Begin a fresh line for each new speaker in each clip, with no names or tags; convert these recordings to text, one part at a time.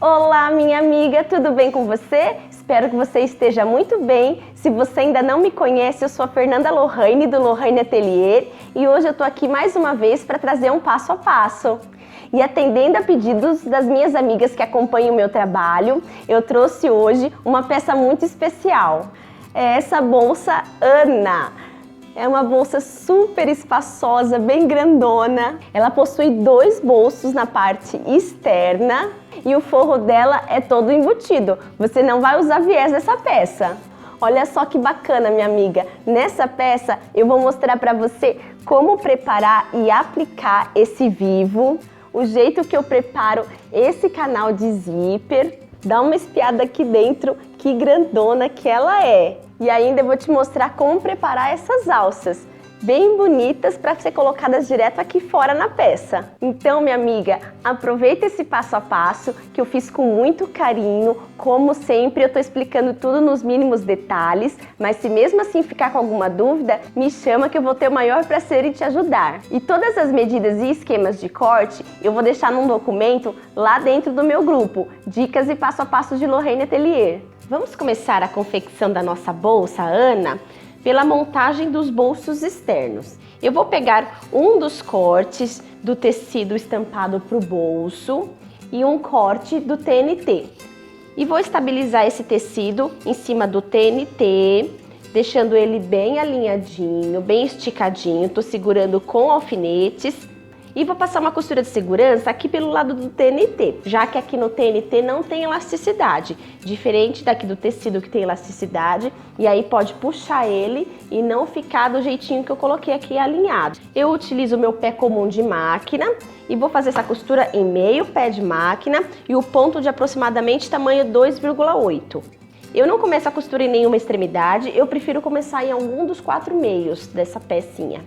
Olá, minha amiga, tudo bem com você? Espero que você esteja muito bem. Se você ainda não me conhece, eu sou a Fernanda Lohane, do Lohane Atelier, e hoje eu tô aqui mais uma vez para trazer um passo a passo. E atendendo a pedidos das minhas amigas que acompanham o meu trabalho, eu trouxe hoje uma peça muito especial. É essa bolsa Ana. É uma bolsa super espaçosa, bem grandona. Ela possui 2 bolsos na parte externa e o forro dela é todo embutido. Você não vai usar viés nessa peça. Olha só que bacana, minha amiga. Nessa peça eu vou mostrar para você como preparar e aplicar esse vivo, o jeito que eu preparo esse canal de zíper. Dá uma espiada aqui dentro, que grandona que ela é. E ainda eu vou te mostrar como preparar essas alças, bem bonitas para ser colocadas direto aqui fora na peça. Então, minha amiga, aproveita esse passo a passo que eu fiz com muito carinho. Como sempre, eu tô explicando tudo nos mínimos detalhes, mas se mesmo assim ficar com alguma dúvida, me chama que eu vou ter o maior prazer em te ajudar. E todas as medidas e esquemas de corte eu vou deixar num documento lá dentro do meu grupo, Dicas e Passo a Passo de Lohane Atelier. Vamos começar a confecção da nossa bolsa Ana pela montagem dos bolsos externos. Eu vou pegar um dos cortes do tecido estampado para o bolso e um corte do TNT. E vou estabilizar esse tecido em cima do TNT, deixando ele bem alinhadinho, bem esticadinho. Tô segurando com alfinetes. E vou passar uma costura de segurança aqui pelo lado do TNT, já que aqui no TNT não tem elasticidade, diferente daqui do tecido que tem elasticidade, e aí pode puxar ele e não ficar do jeitinho que eu coloquei aqui alinhado. Eu utilizo o meu pé comum de máquina e vou fazer essa costura em meio pé de máquina e o ponto de aproximadamente tamanho 2,8. Eu não começo a costura em nenhuma extremidade, eu prefiro começar em algum dos 4 meios dessa pecinha.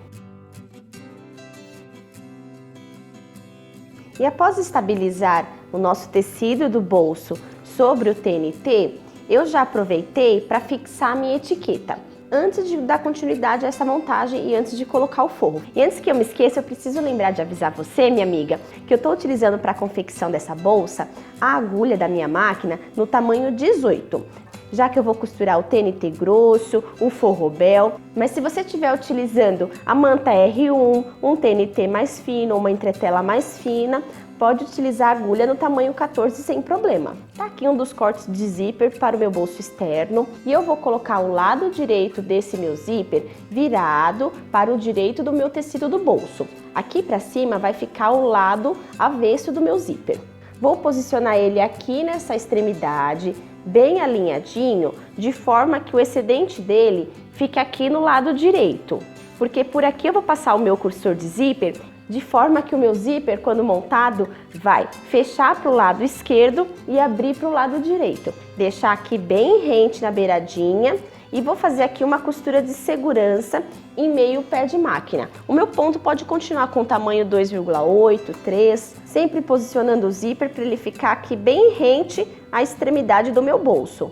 E após estabilizar o nosso tecido do bolso sobre o TNT, eu já aproveitei para fixar a minha etiqueta, antes de dar continuidade a essa montagem e antes de colocar o forro. E antes que eu me esqueça, eu preciso lembrar de avisar você, minha amiga, que eu estou utilizando para a confecção dessa bolsa a agulha da minha máquina no tamanho 18. Já que eu vou costurar o TNT grosso, o forrobel, mas se você estiver utilizando a manta R1, um TNT mais fino ou uma entretela mais fina, pode utilizar a agulha no tamanho 14 sem problema. Tá aqui um dos cortes de zíper para o meu bolso externo e eu vou colocar o lado direito desse meu zíper virado para o direito do meu tecido do bolso. Aqui para cima vai ficar o lado avesso do meu zíper. Vou posicionar ele aqui nessa extremidade, bem alinhadinho, de forma que o excedente dele fique aqui no lado direito. Porque por aqui eu vou passar o meu cursor de zíper, de forma que o meu zíper, quando montado, vai fechar para o lado esquerdo e abrir para o lado direito. Deixar aqui bem rente na beiradinha e vou fazer aqui uma costura de segurança em meio pé de máquina. O meu ponto pode continuar com tamanho 2,8, 3, sempre posicionando o zíper para ele ficar aqui bem rente à extremidade do meu bolso.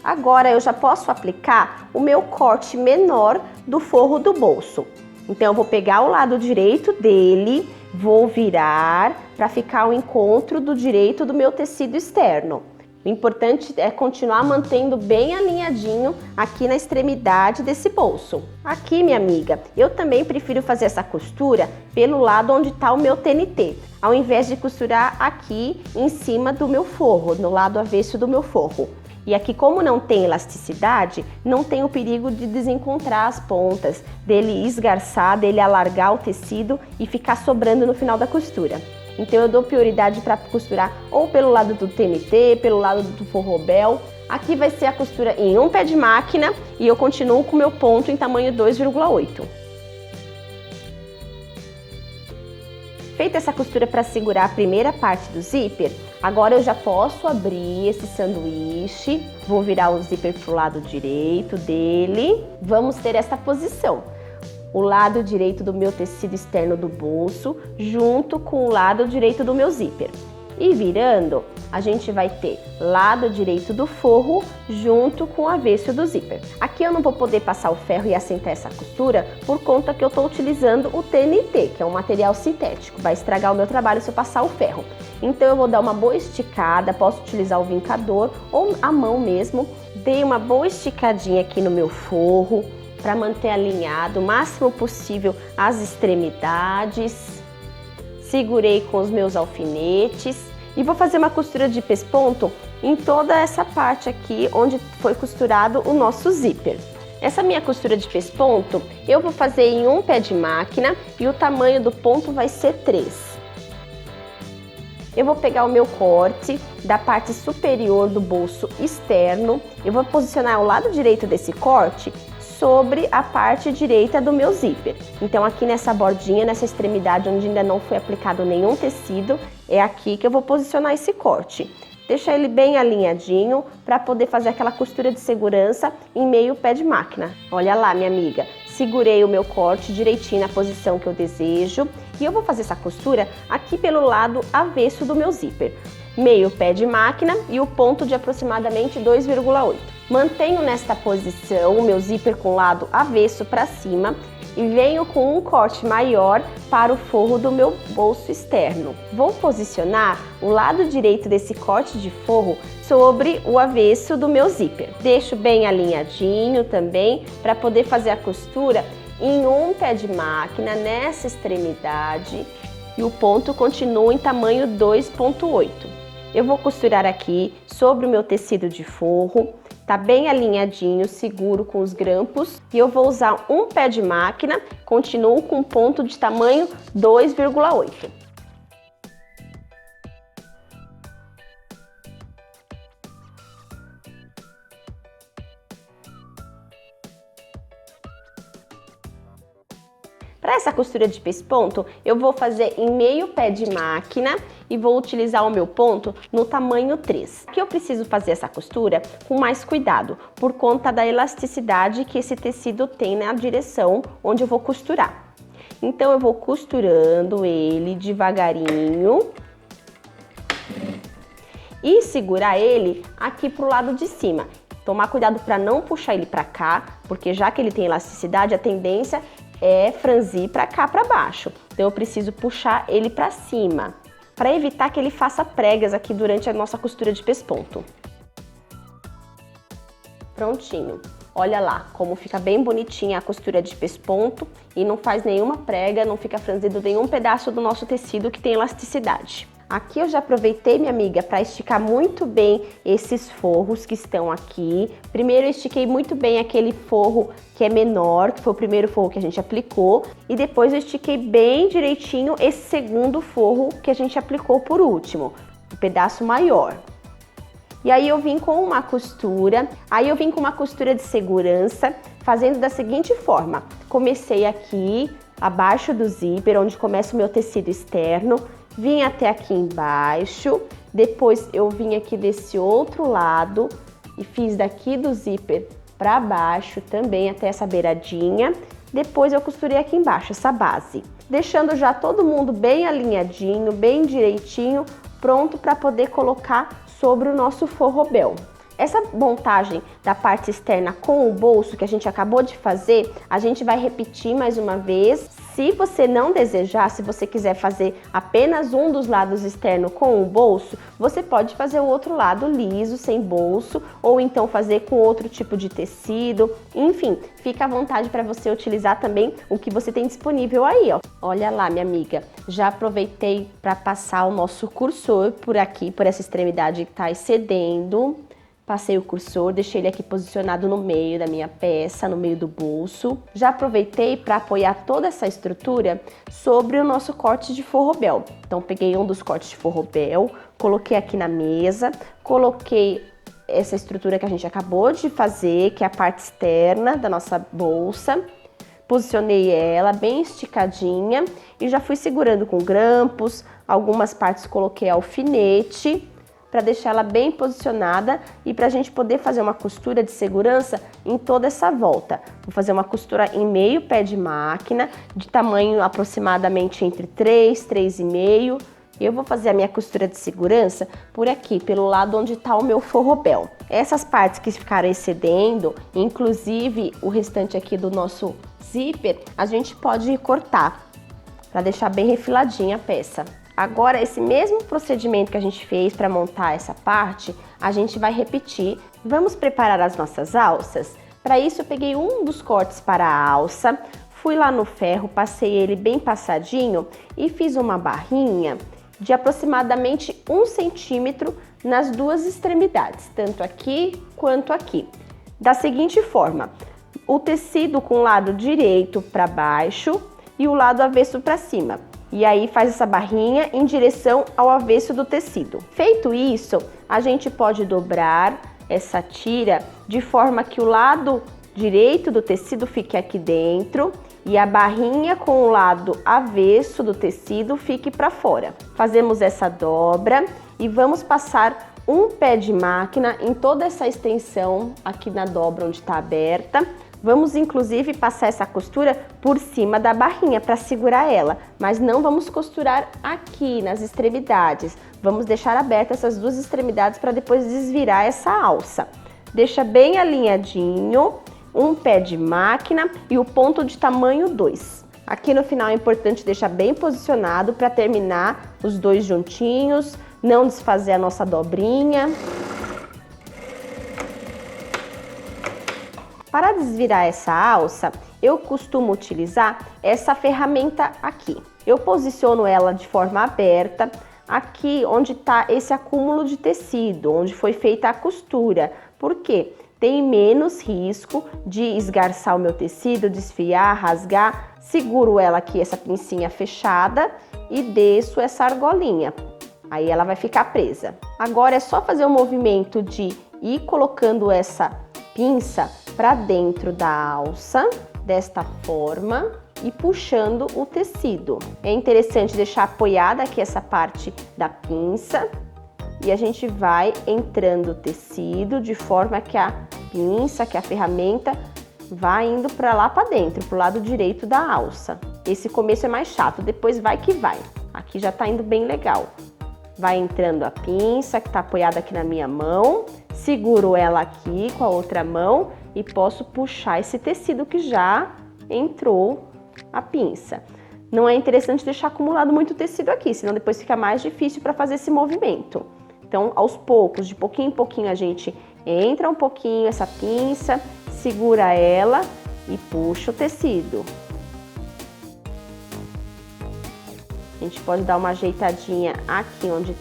Agora eu já posso aplicar o meu corte menor do forro do bolso. Então eu vou pegar o lado direito dele, vou virar para ficar ao encontro do direito do meu tecido externo. O importante é continuar mantendo bem alinhadinho aqui na extremidade desse bolso. Aqui, minha amiga, eu também prefiro fazer essa costura pelo lado onde está o meu TNT, ao invés de costurar aqui em cima do meu forro, no lado avesso do meu forro. E aqui, como não tem elasticidade, não tem o perigo de desencontrar as pontas, dele esgarçar, dele alargar o tecido e ficar sobrando no final da costura. Então eu dou prioridade para costurar ou pelo lado do TNT, pelo lado do forrobel. Aqui vai ser a costura em um pé de máquina e eu continuo com o meu ponto em tamanho 2,8. Feita essa costura para segurar a primeira parte do zíper, agora eu já posso abrir esse sanduíche. Vou virar o zíper para o lado direito dele. Vamos ter essa posição. O lado direito do meu tecido externo do bolso, junto com o lado direito do meu zíper. E virando, a gente vai ter lado direito do forro junto com o avesso do zíper. Aqui eu não vou poder passar o ferro e assentar essa costura por conta que eu estou utilizando o TNT, que é um material sintético. Vai estragar o meu trabalho se eu passar o ferro. Então eu vou dar uma boa esticada, posso utilizar o vincador ou a mão mesmo. Dei uma boa esticadinha aqui no meu forro para manter alinhado o máximo possível as extremidades. Segurei com os meus alfinetes. E vou fazer uma costura de pesponto em toda essa parte aqui onde foi costurado o nosso zíper. Essa minha costura de pesponto eu vou fazer em um pé de máquina e o tamanho do ponto vai ser 3. Eu vou pegar o meu corte da parte superior do bolso externo, eu vou posicionar o lado direito desse corte sobre a parte direita do meu zíper. Então aqui nessa bordinha, nessa extremidade onde ainda não foi aplicado nenhum tecido, é aqui que eu vou posicionar esse corte. Deixa ele bem alinhadinho para poder fazer aquela costura de segurança em meio pé de máquina. Olha lá, minha amiga, segurei o meu corte direitinho na posição que eu desejo e eu vou fazer essa costura aqui pelo lado avesso do meu zíper. Meio pé de máquina e o ponto de aproximadamente 2,8. Mantenho nesta posição o meu zíper com o lado avesso para cima e venho com um corte maior para o forro do meu bolso externo. Vou posicionar o lado direito desse corte de forro sobre o avesso do meu zíper. Deixo bem alinhadinho também para poder fazer a costura em um pé de máquina nessa extremidade e o ponto continua em tamanho 2,8. Eu vou costurar aqui sobre o meu tecido de forro, tá bem alinhadinho, seguro com os grampos e eu vou usar um pé de máquina, continuo com ponto de tamanho 2,8. Para essa costura de pesponto, eu vou fazer em meio pé de máquina e vou utilizar o meu ponto no tamanho 3. Aqui eu preciso fazer essa costura com mais cuidado, por conta da elasticidade que esse tecido tem na direção onde eu vou costurar. Então eu vou costurando ele devagarinho e segurar ele aqui pro lado de cima. Tomar cuidado para não puxar ele para cá, porque já que ele tem elasticidade, a tendência é franzir para cá, para baixo. Então eu preciso puxar ele para cima, para evitar que ele faça pregas aqui durante a nossa costura de pesponto. Prontinho. Olha lá como fica bem bonitinha a costura de pesponto e não faz nenhuma prega, não fica franzido nenhum pedaço do nosso tecido que tem elasticidade. Aqui eu já aproveitei, minha amiga, para esticar muito bem esses forros que estão aqui. Primeiro eu estiquei muito bem aquele forro que é menor, que foi o primeiro forro que a gente aplicou. E depois eu estiquei bem direitinho esse segundo forro que a gente aplicou por último, o pedaço maior. E aí eu vim com uma costura, de segurança, fazendo da seguinte forma. Comecei aqui, abaixo do zíper, onde começa o meu tecido externo. Vim até aqui embaixo, depois eu vim aqui desse outro lado e fiz daqui do zíper para baixo também até essa beiradinha. Depois eu costurei aqui embaixo essa base, deixando já todo mundo bem alinhadinho, bem direitinho, pronto para poder colocar sobre o nosso forrobel. Essa montagem da parte externa com o bolso que a gente acabou de fazer, a gente vai repetir mais uma vez. Se você não desejar, se você quiser fazer apenas um dos lados externos com o bolso, você pode fazer o outro lado liso, sem bolso, ou então fazer com outro tipo de tecido. Enfim, fica à vontade para você utilizar também o que você tem disponível aí, ó. Olha lá, minha amiga, já aproveitei para passar o nosso cursor por aqui, por essa extremidade que está excedendo. Passei o cursor, deixei ele aqui posicionado no meio da minha peça, no meio do bolso. Já aproveitei para apoiar toda essa estrutura sobre o nosso corte de forrobel. Então, peguei um dos cortes de forrobel, coloquei aqui na mesa, coloquei essa estrutura que a gente acabou de fazer, que é a parte externa da nossa bolsa. Posicionei ela bem esticadinha e já fui segurando com grampos, algumas partes coloquei alfinete, para deixar ela bem posicionada e para a gente poder fazer uma costura de segurança em toda essa volta. Vou fazer uma costura em meio pé de máquina, de tamanho aproximadamente entre 3, 3,5, Eu vou fazer a minha costura de segurança por aqui, pelo lado onde está o meu forrobel. Essas partes que ficaram excedendo, inclusive o restante aqui do nosso zíper, a gente pode cortar para deixar bem refiladinha a peça. Agora, esse mesmo procedimento que a gente fez para montar essa parte, a gente vai repetir. Vamos preparar as nossas alças? Para isso, eu peguei um dos cortes para a alça, fui lá no ferro, passei ele bem passadinho e fiz uma barrinha de aproximadamente 1 centímetro nas duas extremidades, tanto aqui quanto aqui. Da seguinte forma, o tecido com o lado direito para baixo e o lado avesso para cima. E aí faz essa barrinha em direção ao avesso do tecido. Feito isso, a gente pode dobrar essa tira de forma que o lado direito do tecido fique aqui dentro e a barrinha com o lado avesso do tecido fique para fora. Fazemos essa dobra e vamos passar um pé de máquina em toda essa extensão aqui na dobra onde está aberta. Vamos inclusive passar essa costura por cima da barrinha para segurar ela, mas não vamos costurar aqui nas extremidades. Vamos deixar abertas essas duas extremidades para depois desvirar essa alça. Deixa bem alinhadinho, um pé de máquina e o ponto de tamanho 2. Aqui no final é importante deixar bem posicionado para terminar os dois juntinhos, não desfazer a nossa dobrinha. Para desvirar essa alça, eu costumo utilizar essa ferramenta aqui. Eu posiciono ela de forma aberta, aqui onde está esse acúmulo de tecido, onde foi feita a costura. Por quê? Tem menos risco de esgarçar o meu tecido, desfiar, rasgar. Seguro ela aqui, essa pincinha fechada, e desço essa argolinha. Aí ela vai ficar presa. Agora é só fazer o movimento de ir colocando essa pinça para dentro da alça, desta forma, e puxando o tecido. É interessante deixar apoiada aqui essa parte da pinça e a gente vai entrando o tecido de forma que a pinça, que a ferramenta vai indo para lá para dentro, pro lado direito da alça. Esse começo é mais chato, depois vai que vai. Aqui já tá indo bem legal. Vai entrando a pinça que tá apoiada aqui na minha mão, seguro ela aqui com a outra mão e posso puxar esse tecido que já entrou a pinça. Não é interessante deixar acumulado muito tecido aqui, senão depois fica mais difícil para fazer esse movimento. Então, aos poucos, de pouquinho em pouquinho, a gente entra um pouquinho essa pinça, segura ela e puxa o tecido. A gente pode dar uma ajeitadinha aqui onde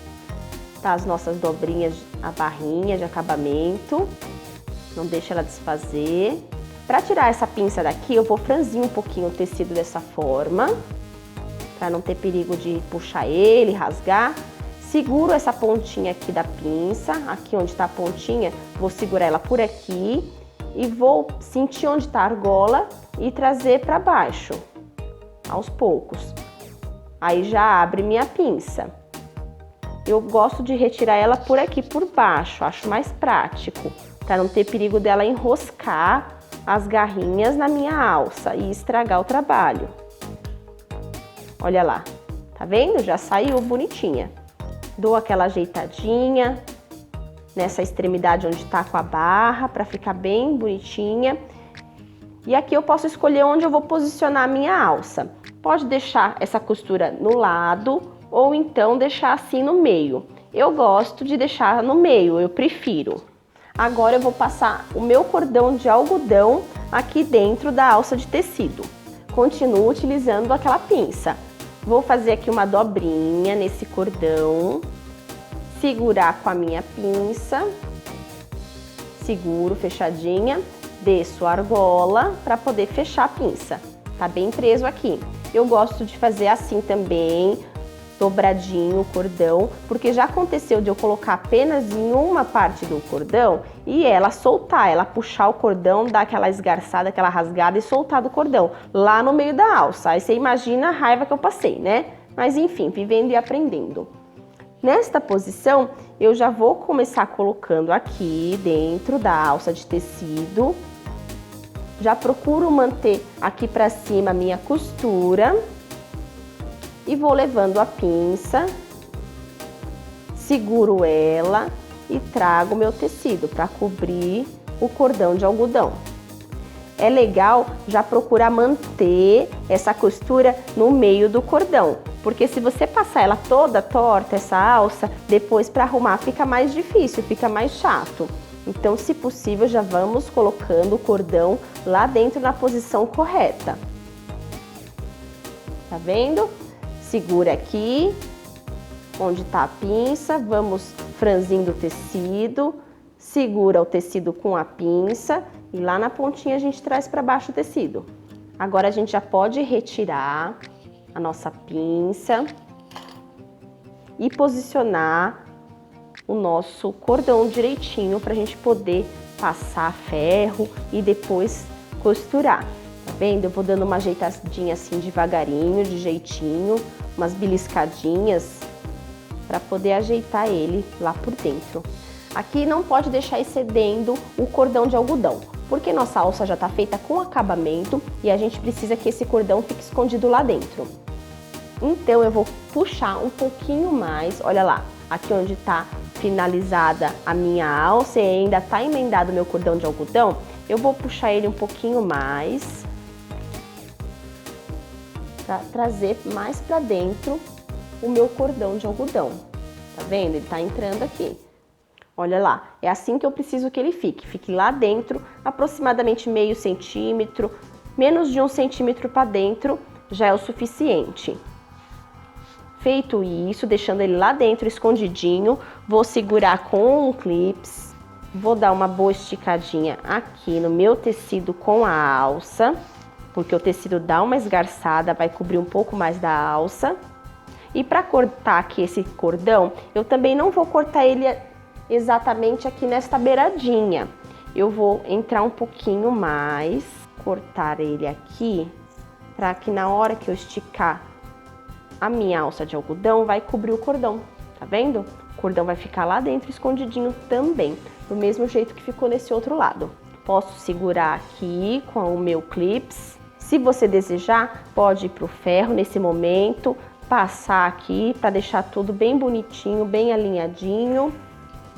tá as nossas dobrinhas, a barrinha de acabamento. Não deixa ela desfazer. Para tirar essa pinça daqui, eu vou franzir um pouquinho o tecido dessa forma, para não ter perigo de puxar ele, rasgar. Seguro essa pontinha aqui da pinça, aqui onde tá a pontinha, vou segurar ela por aqui e vou sentir onde tá a argola e trazer para baixo, aos poucos. Aí já abre minha pinça. Eu gosto de retirar ela por aqui, por baixo, acho mais prático, para não ter perigo dela enroscar as garrinhas na minha alça e estragar o trabalho. Olha lá, tá vendo? Já saiu bonitinha. Dou aquela ajeitadinha nessa extremidade onde tá com a barra, para ficar bem bonitinha. E aqui eu posso escolher onde eu vou posicionar a minha alça. Pode deixar essa costura no lado ou então deixar assim no meio. Eu gosto de deixar no meio, eu prefiro. Agora eu vou passar o meu cordão de algodão aqui dentro da alça de tecido. Continuo utilizando aquela pinça. Vou fazer aqui uma dobrinha nesse cordão, segurar com a minha pinça, seguro fechadinha, desço a argola para poder fechar a pinça. Tá bem preso aqui. Eu gosto de fazer assim também, dobradinho o cordão, porque já aconteceu de eu colocar apenas em uma parte do cordão e ela soltar, ela puxar o cordão, dar aquela esgarçada, aquela rasgada e soltar do cordão lá no meio da alça. Aí você imagina a raiva que eu passei, né? Mas enfim, vivendo e aprendendo. Nesta posição, eu já vou começar colocando aqui dentro da alça de tecido. Já procuro manter aqui pra cima a minha costura. E vou levando a pinça seguro ela e trago meu tecido para cobrir o cordão de algodão. É legal já procurar manter essa costura no meio do cordão, porque se você passar ela toda torta, essa alça, depois para arrumar fica mais difícil, fica mais chato. Então, se possível, já vamos colocando o cordão lá dentro na posição correta. Tá vendo? Segura aqui, onde tá a pinça, vamos franzindo o tecido, segura o tecido com a pinça e lá na pontinha a gente traz para baixo o tecido. Agora a gente já pode retirar a nossa pinça e posicionar o nosso cordão direitinho para a gente poder passar ferro e depois costurar. Tá vendo? Eu vou dando uma ajeitadinha assim devagarinho, de jeitinho, umas beliscadinhas para poder ajeitar ele lá por dentro. Aqui não pode deixar excedendo o cordão de algodão, porque nossa alça já está feita com acabamento e a gente precisa que esse cordão fique escondido lá dentro. Então eu vou puxar um pouquinho mais, olha lá, aqui onde está finalizada a minha alça e ainda está emendado o meu cordão de algodão, eu vou puxar ele um pouquinho mais para trazer mais para dentro o meu cordão de algodão. Tá vendo? Ele está entrando aqui. Olha lá, é assim que eu preciso que ele fique lá dentro, aproximadamente meio centímetro, menos de 1 centímetro para dentro já é o suficiente. Feito isso, deixando ele lá dentro escondidinho, vou segurar com um clips, vou dar uma boa esticadinha aqui no meu tecido com a alça, porque o tecido dá uma esgarçada, vai cobrir um pouco mais da alça. E para cortar aqui esse cordão, eu também não vou cortar ele exatamente aqui nesta beiradinha. Eu vou entrar um pouquinho mais, cortar ele aqui, para que na hora que eu esticar a minha alça de algodão, vai cobrir o cordão, tá vendo? O cordão vai ficar lá dentro escondidinho também, do mesmo jeito que ficou nesse outro lado. Posso segurar aqui com o meu clips. Se você desejar, pode ir pro ferro nesse momento, passar aqui para deixar tudo bem bonitinho, bem alinhadinho.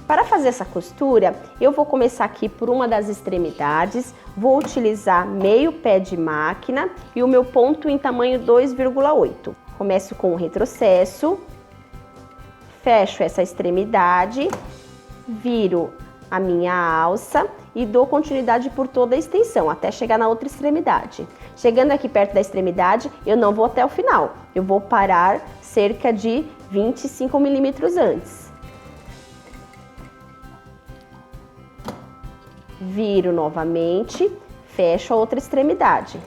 Para fazer essa costura, eu vou começar aqui por uma das extremidades, vou utilizar meio pé de máquina e o meu ponto em tamanho 2,8. Começo com o retrocesso, fecho essa extremidade, viro a minha alça e dou continuidade por toda a extensão, até chegar na outra extremidade. Chegando aqui perto da extremidade, eu não vou até o final, eu vou parar cerca de 25 milímetros antes. Viro novamente, fecho a outra extremidade.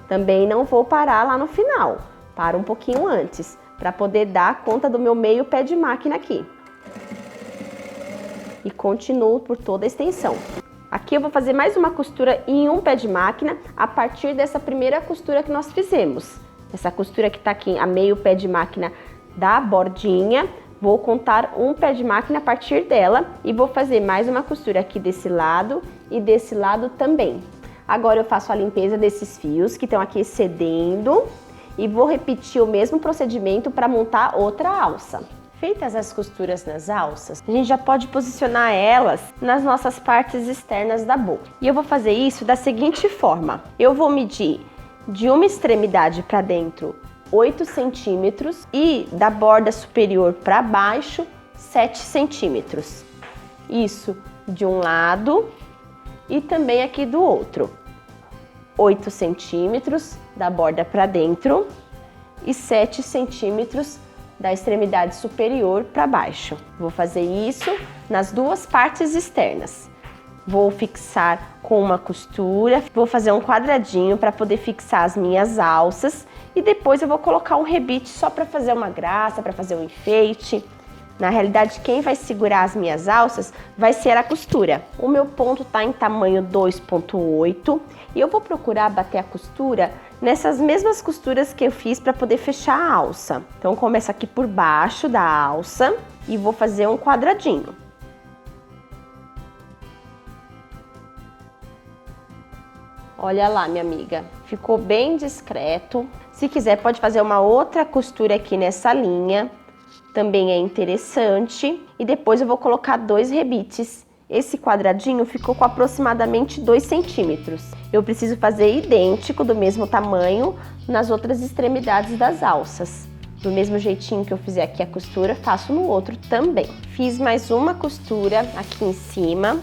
Também não vou parar lá no final, paro um pouquinho antes, para poder dar conta do meu meio pé de máquina aqui. E continuo por toda a extensão. Aqui eu vou fazer mais uma costura em um pé de máquina a partir dessa primeira costura que nós fizemos. Essa costura que tá aqui a meio pé de máquina da bordinha, vou contar um pé de máquina a partir dela e vou fazer mais uma costura aqui desse lado e desse lado também. Agora eu faço a limpeza desses fios que estão aqui excedendo e vou repetir o mesmo procedimento para montar outra alça. Feitas as costuras nas alças, a gente já pode posicionar elas nas nossas partes externas da boca. E eu vou fazer isso da seguinte forma: eu vou medir de uma extremidade para dentro 8 centímetros e da borda superior para baixo 7 centímetros. Isso de um lado e também aqui do outro. 8 centímetros da borda para dentro e 7 centímetros da extremidade superior para baixo. Vou fazer isso nas duas partes externas. Vou fixar com uma costura, vou fazer um quadradinho para poder fixar as minhas alças e depois eu vou colocar um rebite só para fazer uma graça, para fazer um enfeite. Na realidade, quem vai segurar as minhas alças vai ser a costura. O meu ponto está em tamanho 2,8 e eu vou procurar bater a costura nessas mesmas costuras que eu fiz para poder fechar a alça. Então, começo aqui por baixo da alça e vou fazer um quadradinho. Olha lá, minha amiga, ficou bem discreto. Se quiser, pode fazer uma outra costura aqui nessa linha também é interessante. E depois eu vou colocar 2 rebites. Esse quadradinho ficou com aproximadamente 2 centímetros. Eu preciso fazer idêntico, do mesmo tamanho, nas outras extremidades das alças. Do mesmo jeitinho que eu fizer aqui a costura, faço no outro também. Fiz mais uma costura aqui em cima,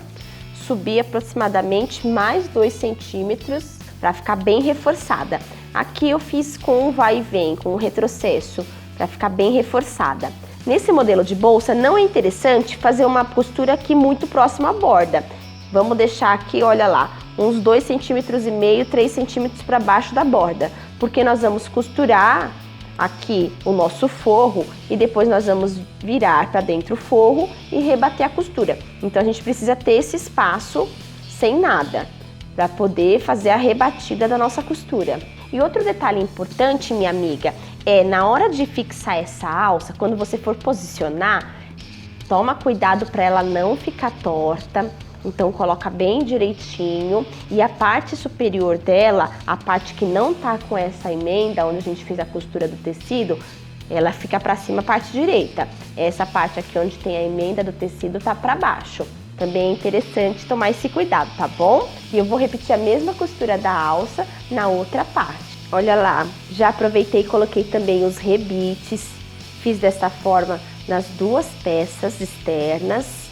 subi aproximadamente mais 2 centímetros para ficar bem reforçada. Aqui eu fiz com um vai e vem, com um retrocesso, para ficar bem reforçada. Nesse modelo de bolsa não é interessante fazer uma costura aqui muito próxima à borda. Vamos deixar aqui, olha lá, uns 2,5 centímetros, 3 centímetros para baixo da borda, porque nós vamos costurar aqui o nosso forro e depois nós vamos virar para dentro o forro e rebater a costura. Então a gente precisa ter esse espaço sem nada para poder fazer a rebatida da nossa costura. E outro detalhe importante, minha amiga, é na hora de fixar essa alça, quando você for posicionar, toma cuidado para ela não ficar torta. Então coloca bem direitinho e a parte superior dela, a parte que não tá com essa emenda, onde a gente fez a costura do tecido, ela fica para cima, a parte direita. Essa parte aqui onde tem a emenda do tecido tá para baixo. Também é interessante tomar esse cuidado, tá bom? E eu vou repetir a mesma costura da alça na outra parte. Olha lá, já aproveitei e coloquei também os rebites. Fiz dessa forma nas 2 peças externas.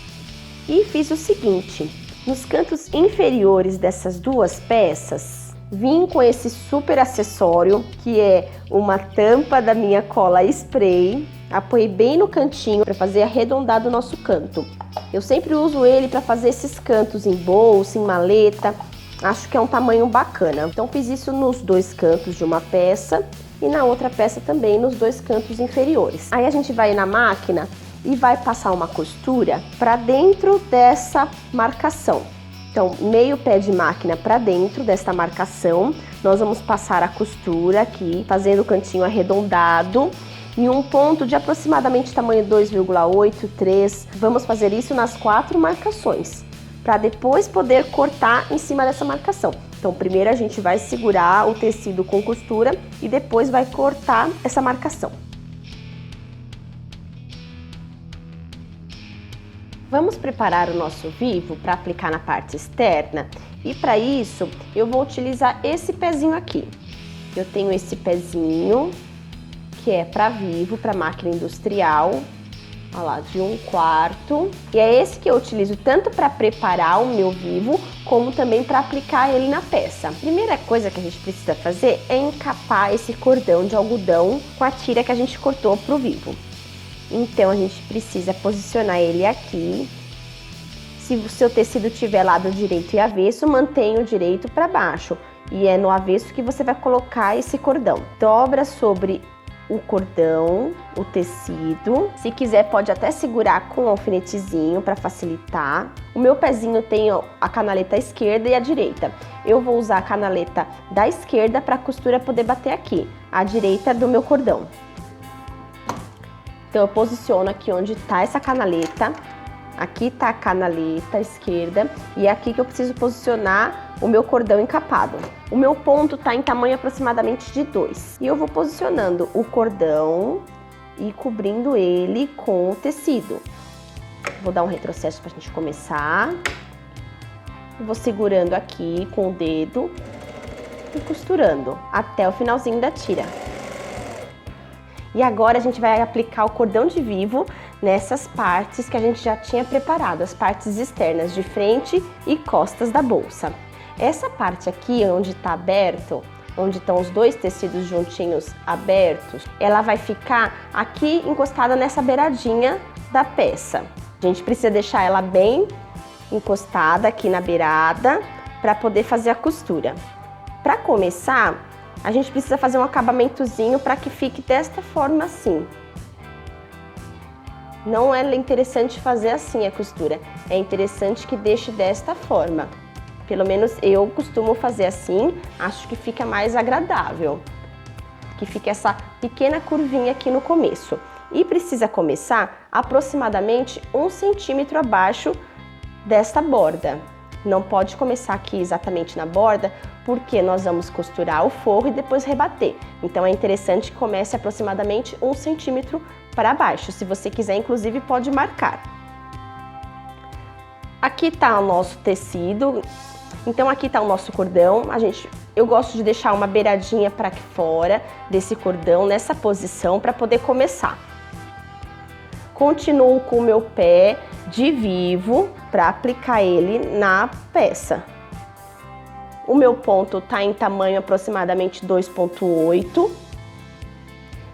E fiz o seguinte, nos cantos inferiores dessas 2 peças, vim com esse super acessório, que é uma tampa da minha cola spray, apoiei bem no cantinho para fazer arredondado o nosso canto. Eu sempre uso ele para fazer esses cantos em bolsa, em maleta, acho que é um tamanho bacana. Então fiz isso nos 2 cantos de uma peça e na outra peça também nos 2 cantos inferiores. Aí a gente vai na máquina e vai passar uma costura para dentro dessa marcação. Então, meio pé de máquina para dentro desta marcação, nós vamos passar a costura aqui, fazendo o cantinho arredondado, em um ponto de aproximadamente tamanho 2,8, 3. Vamos fazer isso nas 4 marcações, para depois poder cortar em cima dessa marcação. Então, primeiro a gente vai segurar o tecido com costura e depois vai cortar essa marcação. Vamos preparar o nosso vivo para aplicar na parte externa e para isso eu vou utilizar esse pezinho aqui. Eu tenho esse pezinho que é para vivo, para máquina industrial, olha lá, de 1/4. E é esse que eu utilizo tanto para preparar o meu vivo como também para aplicar ele na peça. A primeira coisa que a gente precisa fazer é encapar esse cordão de algodão com a tira que a gente cortou para o vivo. Então, a gente precisa posicionar ele aqui. Se o seu tecido tiver lado direito e avesso, mantenha o direito para baixo. E é no avesso que você vai colocar esse cordão. Dobra sobre o cordão, o tecido. Se quiser, pode até segurar com um alfinetezinho para facilitar. O meu pezinho tem a canaleta esquerda e a direita. Eu vou usar a canaleta da esquerda para a costura poder bater aqui, a direita do meu cordão. Então eu posiciono aqui onde está essa canaleta, aqui está a canaleta esquerda e é aqui que eu preciso posicionar o meu cordão encapado. O meu ponto está em tamanho aproximadamente de 2 e eu vou posicionando o cordão e cobrindo ele com o tecido. Vou dar um retrocesso para a gente começar. Vou segurando aqui com o dedo e costurando até o finalzinho da tira. E agora a gente vai aplicar o cordão de vivo nessas partes que a gente já tinha preparado, as partes externas de frente e costas da bolsa. Essa parte aqui, onde está aberto, onde estão os 2 tecidos juntinhos abertos, ela vai ficar aqui encostada nessa beiradinha da peça. A gente precisa deixar ela bem encostada aqui na beirada para poder fazer a costura. Para começar, a gente precisa fazer um acabamentozinho para que fique desta forma assim. Não é interessante fazer assim a costura, é interessante que deixe desta forma. Pelo menos eu costumo fazer assim, acho que fica mais agradável. Que fique essa pequena curvinha aqui no começo. E precisa começar aproximadamente 1 centímetro abaixo desta borda. Não pode começar aqui exatamente na borda, porque nós vamos costurar o forro e depois rebater. Então é interessante que comece aproximadamente 1 centímetro para baixo. Se você quiser, inclusive, pode marcar. Aqui está o nosso tecido. Então aqui está o nosso cordão. Eu gosto de deixar uma beiradinha para fora desse cordão, nessa posição, para poder começar. Continuo com o meu pé de vivo para aplicar ele na peça. O meu ponto está em tamanho aproximadamente 2,8.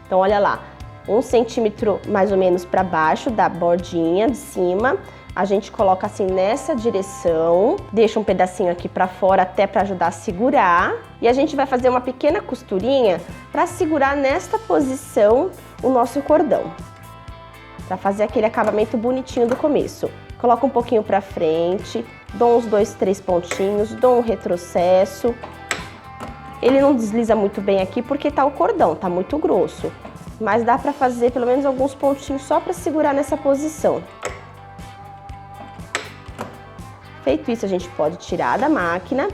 Então olha lá, 1 centímetro mais ou menos para baixo da bordinha de cima. A gente coloca assim nessa direção, deixa um pedacinho aqui para fora até para ajudar a segurar. E a gente vai fazer uma pequena costurinha para segurar nesta posição o nosso cordão. Para fazer aquele acabamento bonitinho do começo. Coloca um pouquinho para frente, dou uns 2, 3 pontinhos, dou um retrocesso. Ele não desliza muito bem aqui porque tá o cordão, tá muito grosso. Mas dá para fazer pelo menos alguns pontinhos só para segurar nessa posição. Feito isso, a gente pode tirar da máquina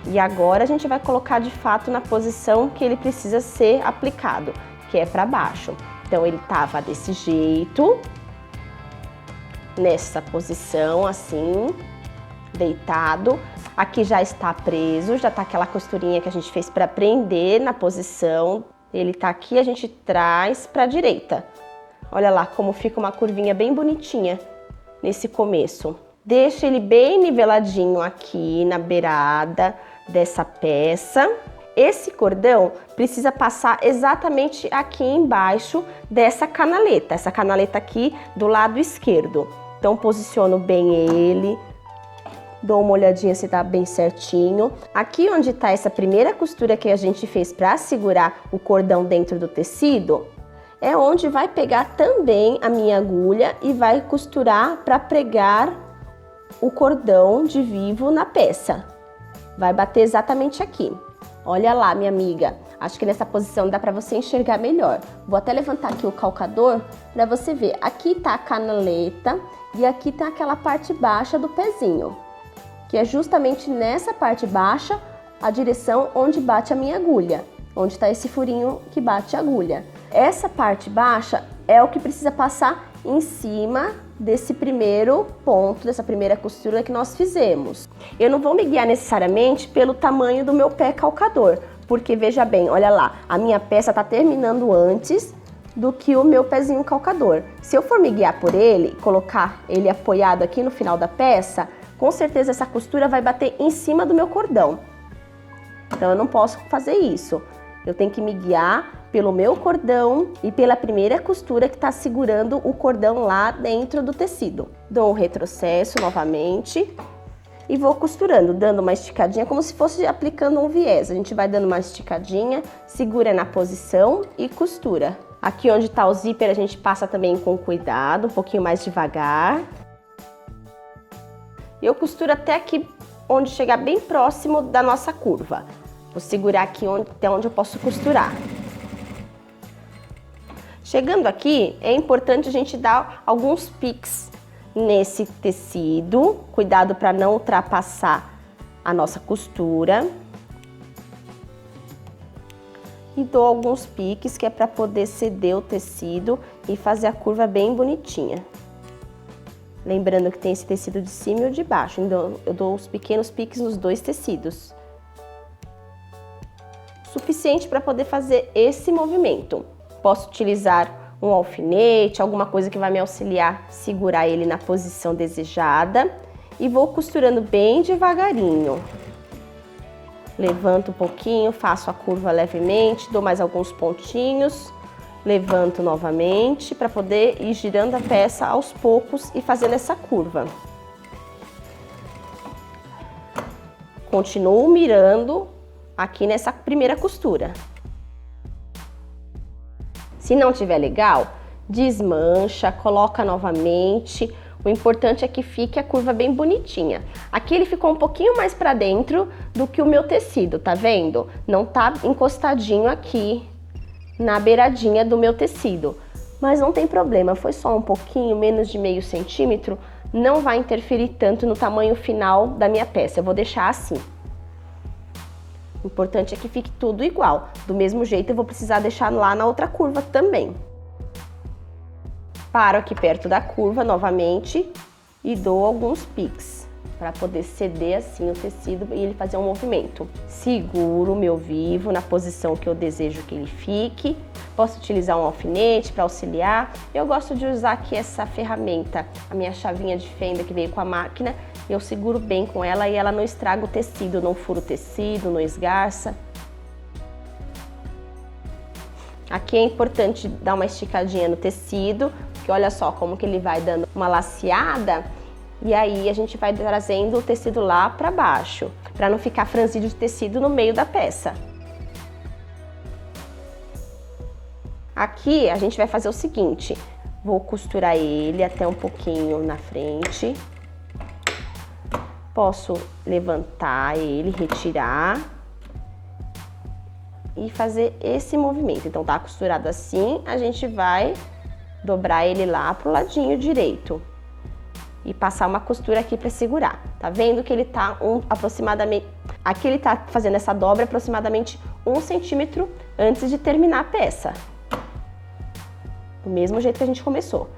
e agora a gente vai colocar de fato na posição que ele precisa ser aplicado, que é para baixo. Então ele tava desse jeito, nessa posição assim, deitado. Aqui já está preso, já tá aquela costurinha que a gente fez para prender na posição. Ele tá aqui, a gente traz para a direita. Olha lá como fica uma curvinha bem bonitinha nesse começo. Deixa ele bem niveladinho aqui na beirada dessa peça. Esse cordão precisa passar exatamente aqui embaixo dessa canaleta. Essa canaleta aqui do lado esquerdo. Então posiciono bem ele. Dou uma olhadinha se tá bem certinho. Aqui onde tá essa primeira costura que a gente fez para segurar o cordão dentro do tecido, é onde vai pegar também a minha agulha e vai costurar para pregar o cordão de vivo na peça. Vai bater exatamente aqui. Olha lá, minha amiga. Acho que nessa posição dá para você enxergar melhor. Vou até levantar aqui o calcador para você ver. Aqui tá a canaleta e aqui tá aquela parte baixa do pezinho, que é justamente nessa parte baixa a direção onde bate a minha agulha, onde está esse furinho que bate a agulha. Essa parte baixa é o que precisa passar em cima desse primeiro ponto, dessa primeira costura que nós fizemos. Eu não vou me guiar necessariamente pelo tamanho do meu pé calcador, porque veja bem, olha lá, a minha peça está terminando antes do que o meu pezinho calcador. Se eu for me guiar por ele, colocar ele apoiado aqui no final da peça, com certeza essa costura vai bater em cima do meu cordão. Então eu não posso fazer isso. Eu tenho que me guiar pelo meu cordão e pela primeira costura que está segurando o cordão lá dentro do tecido. Dou um retrocesso novamente e vou costurando, dando uma esticadinha como se fosse aplicando um viés. A gente vai dando uma esticadinha, segura na posição e costura. Aqui onde está o zíper a gente passa também com cuidado, um pouquinho mais devagar. Eu costuro até aqui onde chegar bem próximo da nossa curva. Vou segurar aqui até onde eu posso costurar. Chegando aqui, é importante a gente dar alguns piques nesse tecido. Cuidado para não ultrapassar a nossa costura. E dou alguns piques que é para poder ceder o tecido e fazer a curva bem bonitinha. Lembrando que tem esse tecido de cima e o de baixo, então eu dou os pequenos piques nos dois tecidos. Suficiente para poder fazer esse movimento. Posso utilizar um alfinete, alguma coisa que vai me auxiliar a segurar ele na posição desejada. E vou costurando bem devagarinho. Levanto um pouquinho, faço a curva levemente, dou mais alguns pontinhos. Levanto novamente para poder ir girando a peça aos poucos e fazendo essa curva. Continuo mirando aqui nessa primeira costura. Se não tiver legal, desmancha, coloca novamente. O importante é que fique a curva bem bonitinha. Aqui ele ficou um pouquinho mais para dentro do que o meu tecido, tá vendo? Não tá encostadinho aqui na beiradinha do meu tecido. Mas não tem problema, foi só um pouquinho, menos de meio centímetro. não vai interferir tanto no tamanho final da minha peça. Eu vou deixar assim. O importante é que fique tudo igual. Do mesmo jeito, eu vou precisar deixar lá na outra curva também. Paro aqui perto da curva novamente e dou alguns piques para poder ceder assim o tecido e ele fazer um movimento. Seguro o meu vivo na posição que eu desejo que ele fique. Posso utilizar um alfinete para auxiliar. Eu gosto de usar aqui essa ferramenta, a minha chavinha de fenda que veio com a máquina. Eu seguro bem com ela e ela não estraga o tecido, não fura o tecido, não esgarça. Aqui é importante dar uma esticadinha no tecido, porque olha só como que ele vai dando uma laceada. E aí a gente vai trazendo o tecido lá para baixo, para não ficar franzido de tecido no meio da peça. Aqui a gente vai fazer o seguinte, vou costurar ele até um pouquinho na frente. Posso levantar ele, retirar e fazer esse movimento. Então tá costurado assim, a gente vai dobrar ele lá pro ladinho direito. E passar uma costura aqui para segurar. Tá vendo que ele tá aproximadamente... Aqui ele tá fazendo essa dobra aproximadamente 1 centímetro antes de terminar a peça. Do mesmo jeito que a gente começou.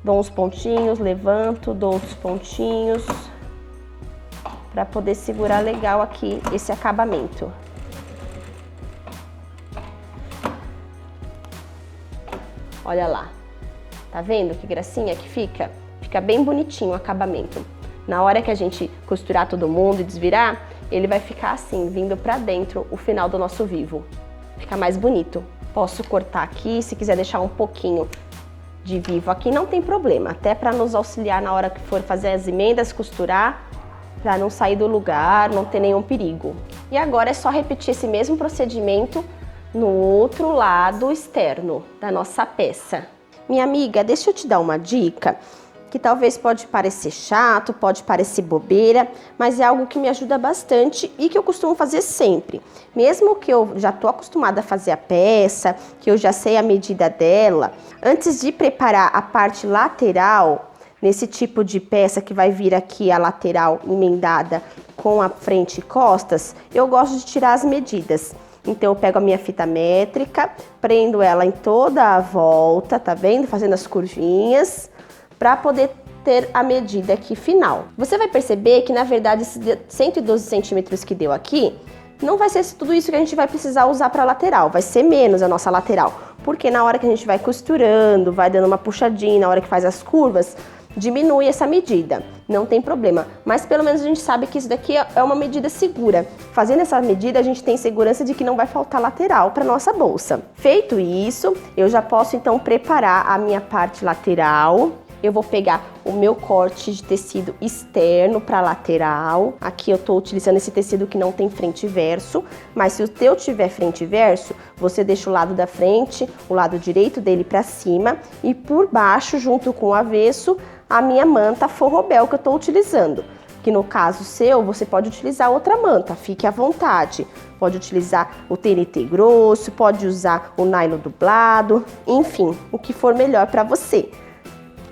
Dou uns pontinhos, levanto, dou outros pontinhos. Para poder segurar legal aqui esse acabamento. Olha lá. Tá vendo que gracinha que fica? Fica bem bonitinho o acabamento. Na hora que a gente costurar todo mundo e desvirar, ele vai ficar assim, vindo pra dentro o final do nosso vivo. Fica mais bonito. Posso cortar aqui, se quiser deixar um pouquinho de vivo aqui, não tem problema. Até pra nos auxiliar na hora que for fazer as emendas, costurar, pra não sair do lugar, não ter nenhum perigo. E agora é só repetir esse mesmo procedimento no outro lado externo da nossa peça. Minha amiga, deixa eu te dar uma dica que talvez pode parecer chato, pode parecer bobeira, mas é algo que me ajuda bastante e que eu costumo fazer sempre. Mesmo que eu já estou acostumada a fazer a peça, que eu já sei a medida dela, antes de preparar a parte lateral, nesse tipo de peça que vai vir aqui a lateral emendada com a frente e costas, eu gosto de tirar as medidas. Então eu pego a minha fita métrica, prendo ela em toda a volta, tá vendo? Fazendo as curvinhas, para poder ter a medida aqui final. Você vai perceber que na verdade esses 112 centímetros que deu aqui, não vai ser tudo isso que a gente vai precisar usar para a lateral, vai ser menos a nossa lateral. Porque na hora que a gente vai costurando, vai dando uma puxadinha, na hora que faz as curvas, diminui essa medida, não tem problema, mas pelo menos a gente sabe que isso daqui é uma medida segura. Fazendo essa medida, a gente tem segurança de que não vai faltar lateral para nossa bolsa. Feito isso, eu já posso então preparar a minha parte lateral. Eu vou pegar o meu corte de tecido externo para lateral. Aqui eu estou utilizando esse tecido que não tem frente e verso, mas se o teu tiver frente e verso, você deixa o lado da frente, o lado direito dele para cima e por baixo, junto com o avesso, a minha manta forrobel que eu estou utilizando. Que no caso seu, você pode utilizar outra manta, fique à vontade. Pode utilizar o TNT grosso, pode usar o nylon dublado, enfim, o que for melhor para você.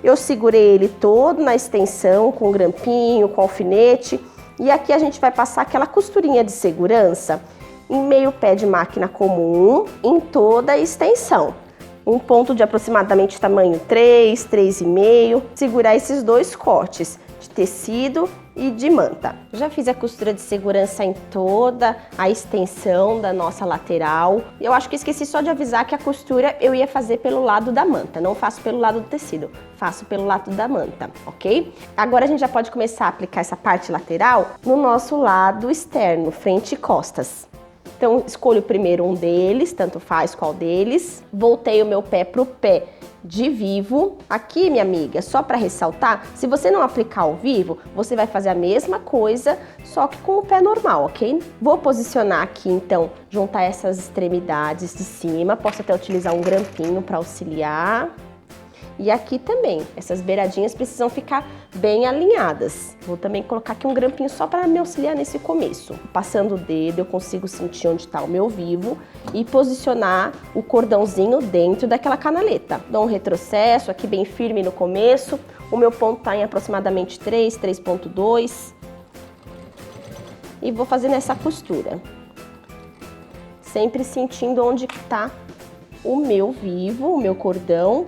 Eu segurei ele todo na extensão, com grampinho, com alfinete. E aqui a gente vai passar aquela costurinha de segurança em meio pé de máquina comum, em toda a extensão. Um ponto de aproximadamente tamanho 3, 3,5. Segurar esses dois cortes de tecido e de manta. Já fiz a costura de segurança em toda a extensão da nossa lateral. Eu acho que esqueci só de avisar que a costura eu ia fazer pelo lado da manta, não faço pelo lado do tecido, faço pelo lado da manta, ok? Agora a gente já pode começar a aplicar essa parte lateral no nosso lado externo, frente e costas. Então escolho primeiro um deles, tanto faz qual deles, voltei o meu pé pro pé de vivo. Aqui, minha amiga, só para ressaltar, se você não aplicar ao vivo, você vai fazer a mesma coisa, só que com o pé normal, ok? Vou posicionar aqui, então, juntar essas extremidades de cima, posso até utilizar um grampinho para auxiliar. E aqui também, essas beiradinhas precisam ficar bem alinhadas. Vou também colocar aqui um grampinho só para me auxiliar nesse começo. Passando o dedo, eu consigo sentir onde está o meu vivo e posicionar o cordãozinho dentro daquela canaleta. Dou um retrocesso aqui bem firme no começo. O meu ponto tá em aproximadamente 3,2. E vou fazendo essa costura. Sempre sentindo onde tá o meu vivo, o meu cordão,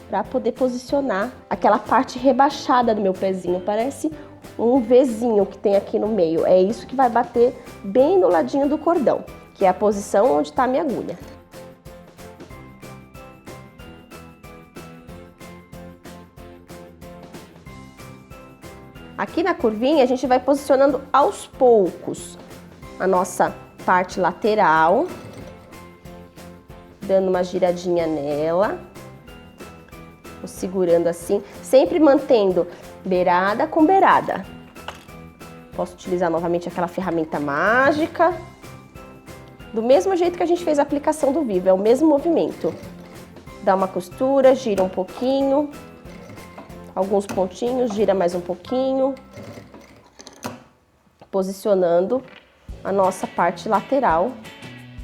para poder posicionar aquela parte rebaixada do meu pezinho. Parece um Vzinho que tem aqui no meio. É isso que vai bater bem no ladinho do cordão, que é a posição onde está a minha agulha. Aqui na curvinha a gente vai posicionando aos poucos a nossa parte lateral, dando uma giradinha nela, vou segurando assim, sempre mantendo beirada com beirada. Posso utilizar novamente aquela ferramenta mágica, do mesmo jeito que a gente fez a aplicação do vivo, é o mesmo movimento. Dá uma costura, gira um pouquinho, alguns pontinhos, gira mais um pouquinho, posicionando a nossa parte lateral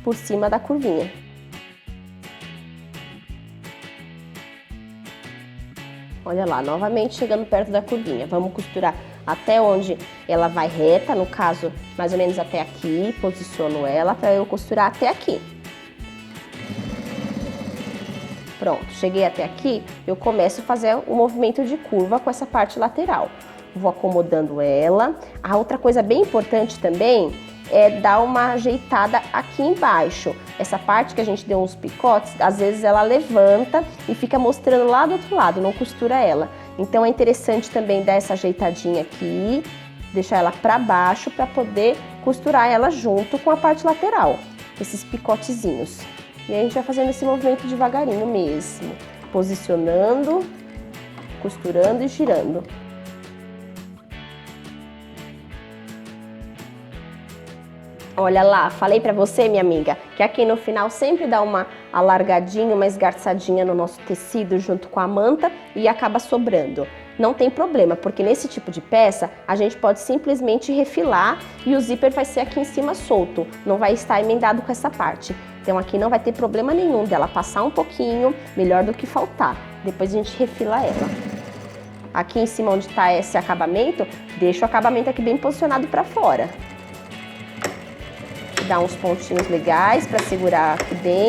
por cima da curvinha. Olha lá, novamente chegando perto da curvinha. Vamos costurar até onde ela vai reta, no caso, mais ou menos até aqui. Posiciono ela para eu costurar até aqui. Pronto, cheguei até aqui, eu começo a fazer o movimento de curva com essa parte lateral. Vou acomodando ela. A outra coisa bem importante também é dar uma ajeitada aqui embaixo. Essa parte que a gente deu uns picotes, às vezes ela levanta e fica mostrando lá do outro lado, não costura ela. Então é interessante também dar essa ajeitadinha aqui, deixar ela para baixo para poder costurar ela junto com a parte lateral, esses picotezinhos. E aí a gente vai fazendo esse movimento devagarinho mesmo, posicionando, costurando e girando. Olha lá, falei pra você, minha amiga, que aqui no final sempre dá uma alargadinha, uma esgarçadinha no nosso tecido junto com a manta e acaba sobrando. Não tem problema, porque nesse tipo de peça a gente pode simplesmente refilar e o zíper vai ser aqui em cima solto, não vai estar emendado com essa parte. Então aqui não vai ter problema nenhum dela passar um pouquinho, melhor do que faltar. Depois a gente refila ela. Aqui em cima onde está esse acabamento, deixa o acabamento aqui bem posicionado para fora. Dá uns pontinhos legais para segurar aqui bem.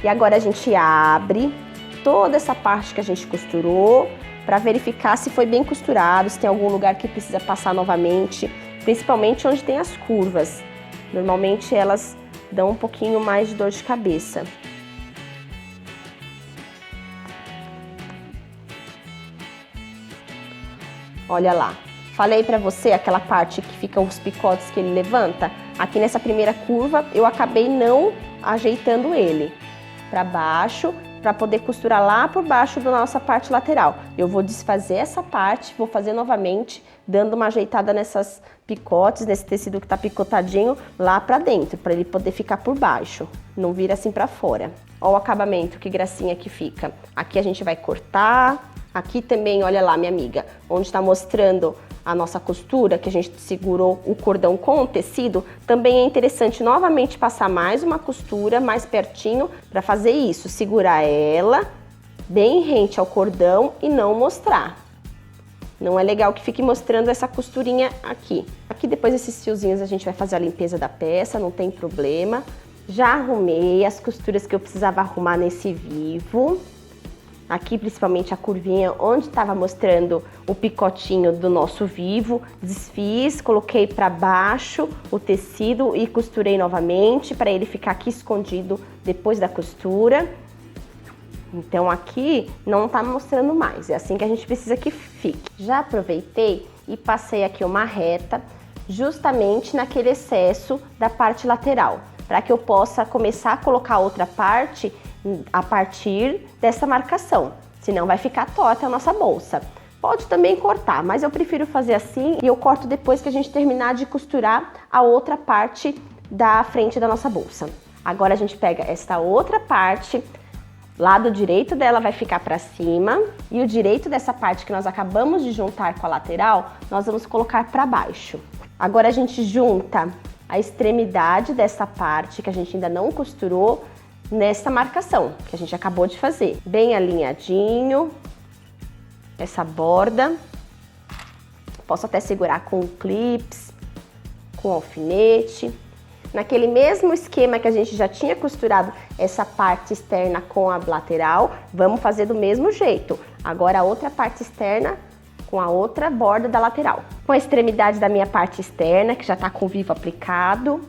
E agora a gente abre toda essa parte que a gente costurou para verificar se foi bem costurado, se tem algum lugar que precisa passar novamente, principalmente onde tem as curvas. Normalmente elas dão um pouquinho mais de dor de cabeça. Olha lá. Falei pra você aquela parte que ficam os picotes que ele levanta? Aqui nessa primeira curva eu acabei não ajeitando ele para baixo, para poder costurar lá por baixo da nossa parte lateral. Eu vou desfazer essa parte, vou fazer novamente, dando uma ajeitada nessas picotes, nesse tecido que tá picotadinho, lá pra dentro, para ele poder ficar por baixo, não vir assim pra fora. Ó o acabamento, que gracinha que fica. Aqui a gente vai cortar, aqui também, olha lá, minha amiga, onde tá mostrando a nossa costura, que a gente segurou o cordão com o tecido, também é interessante novamente passar mais uma costura mais pertinho para fazer isso, segurar ela bem rente ao cordão e não mostrar. Não é legal que fique mostrando essa costurinha aqui. Aqui depois desses fiozinhos a gente vai fazer a limpeza da peça, não tem problema. Já arrumei as costuras que eu precisava arrumar nesse vivo. Aqui principalmente a curvinha onde estava mostrando o picotinho do nosso vivo, desfiz, coloquei para baixo o tecido e costurei novamente para ele ficar aqui escondido depois da costura. Então aqui não está mostrando mais, é assim que a gente precisa que fique. Já aproveitei e passei aqui uma reta justamente naquele excesso da parte lateral, para que eu possa começar a colocar outra parte a partir dessa marcação, senão vai ficar torta a nossa bolsa. Pode também cortar, mas eu prefiro fazer assim e eu corto depois que a gente terminar de costurar a outra parte da frente da nossa bolsa. Agora a gente pega esta outra parte, lado direito dela vai ficar para cima e o direito dessa parte que nós acabamos de juntar com a lateral, nós vamos colocar para baixo. Agora a gente junta a extremidade dessa parte que a gente ainda não costurou nessa marcação que a gente acabou de fazer. Bem alinhadinho, essa borda. Posso até segurar com clips, com alfinete. Naquele mesmo esquema que a gente já tinha costurado essa parte externa com a lateral, vamos fazer do mesmo jeito. Agora a outra parte externa com a outra borda da lateral. Com a extremidade da minha parte externa, que já tá com o vivo aplicado,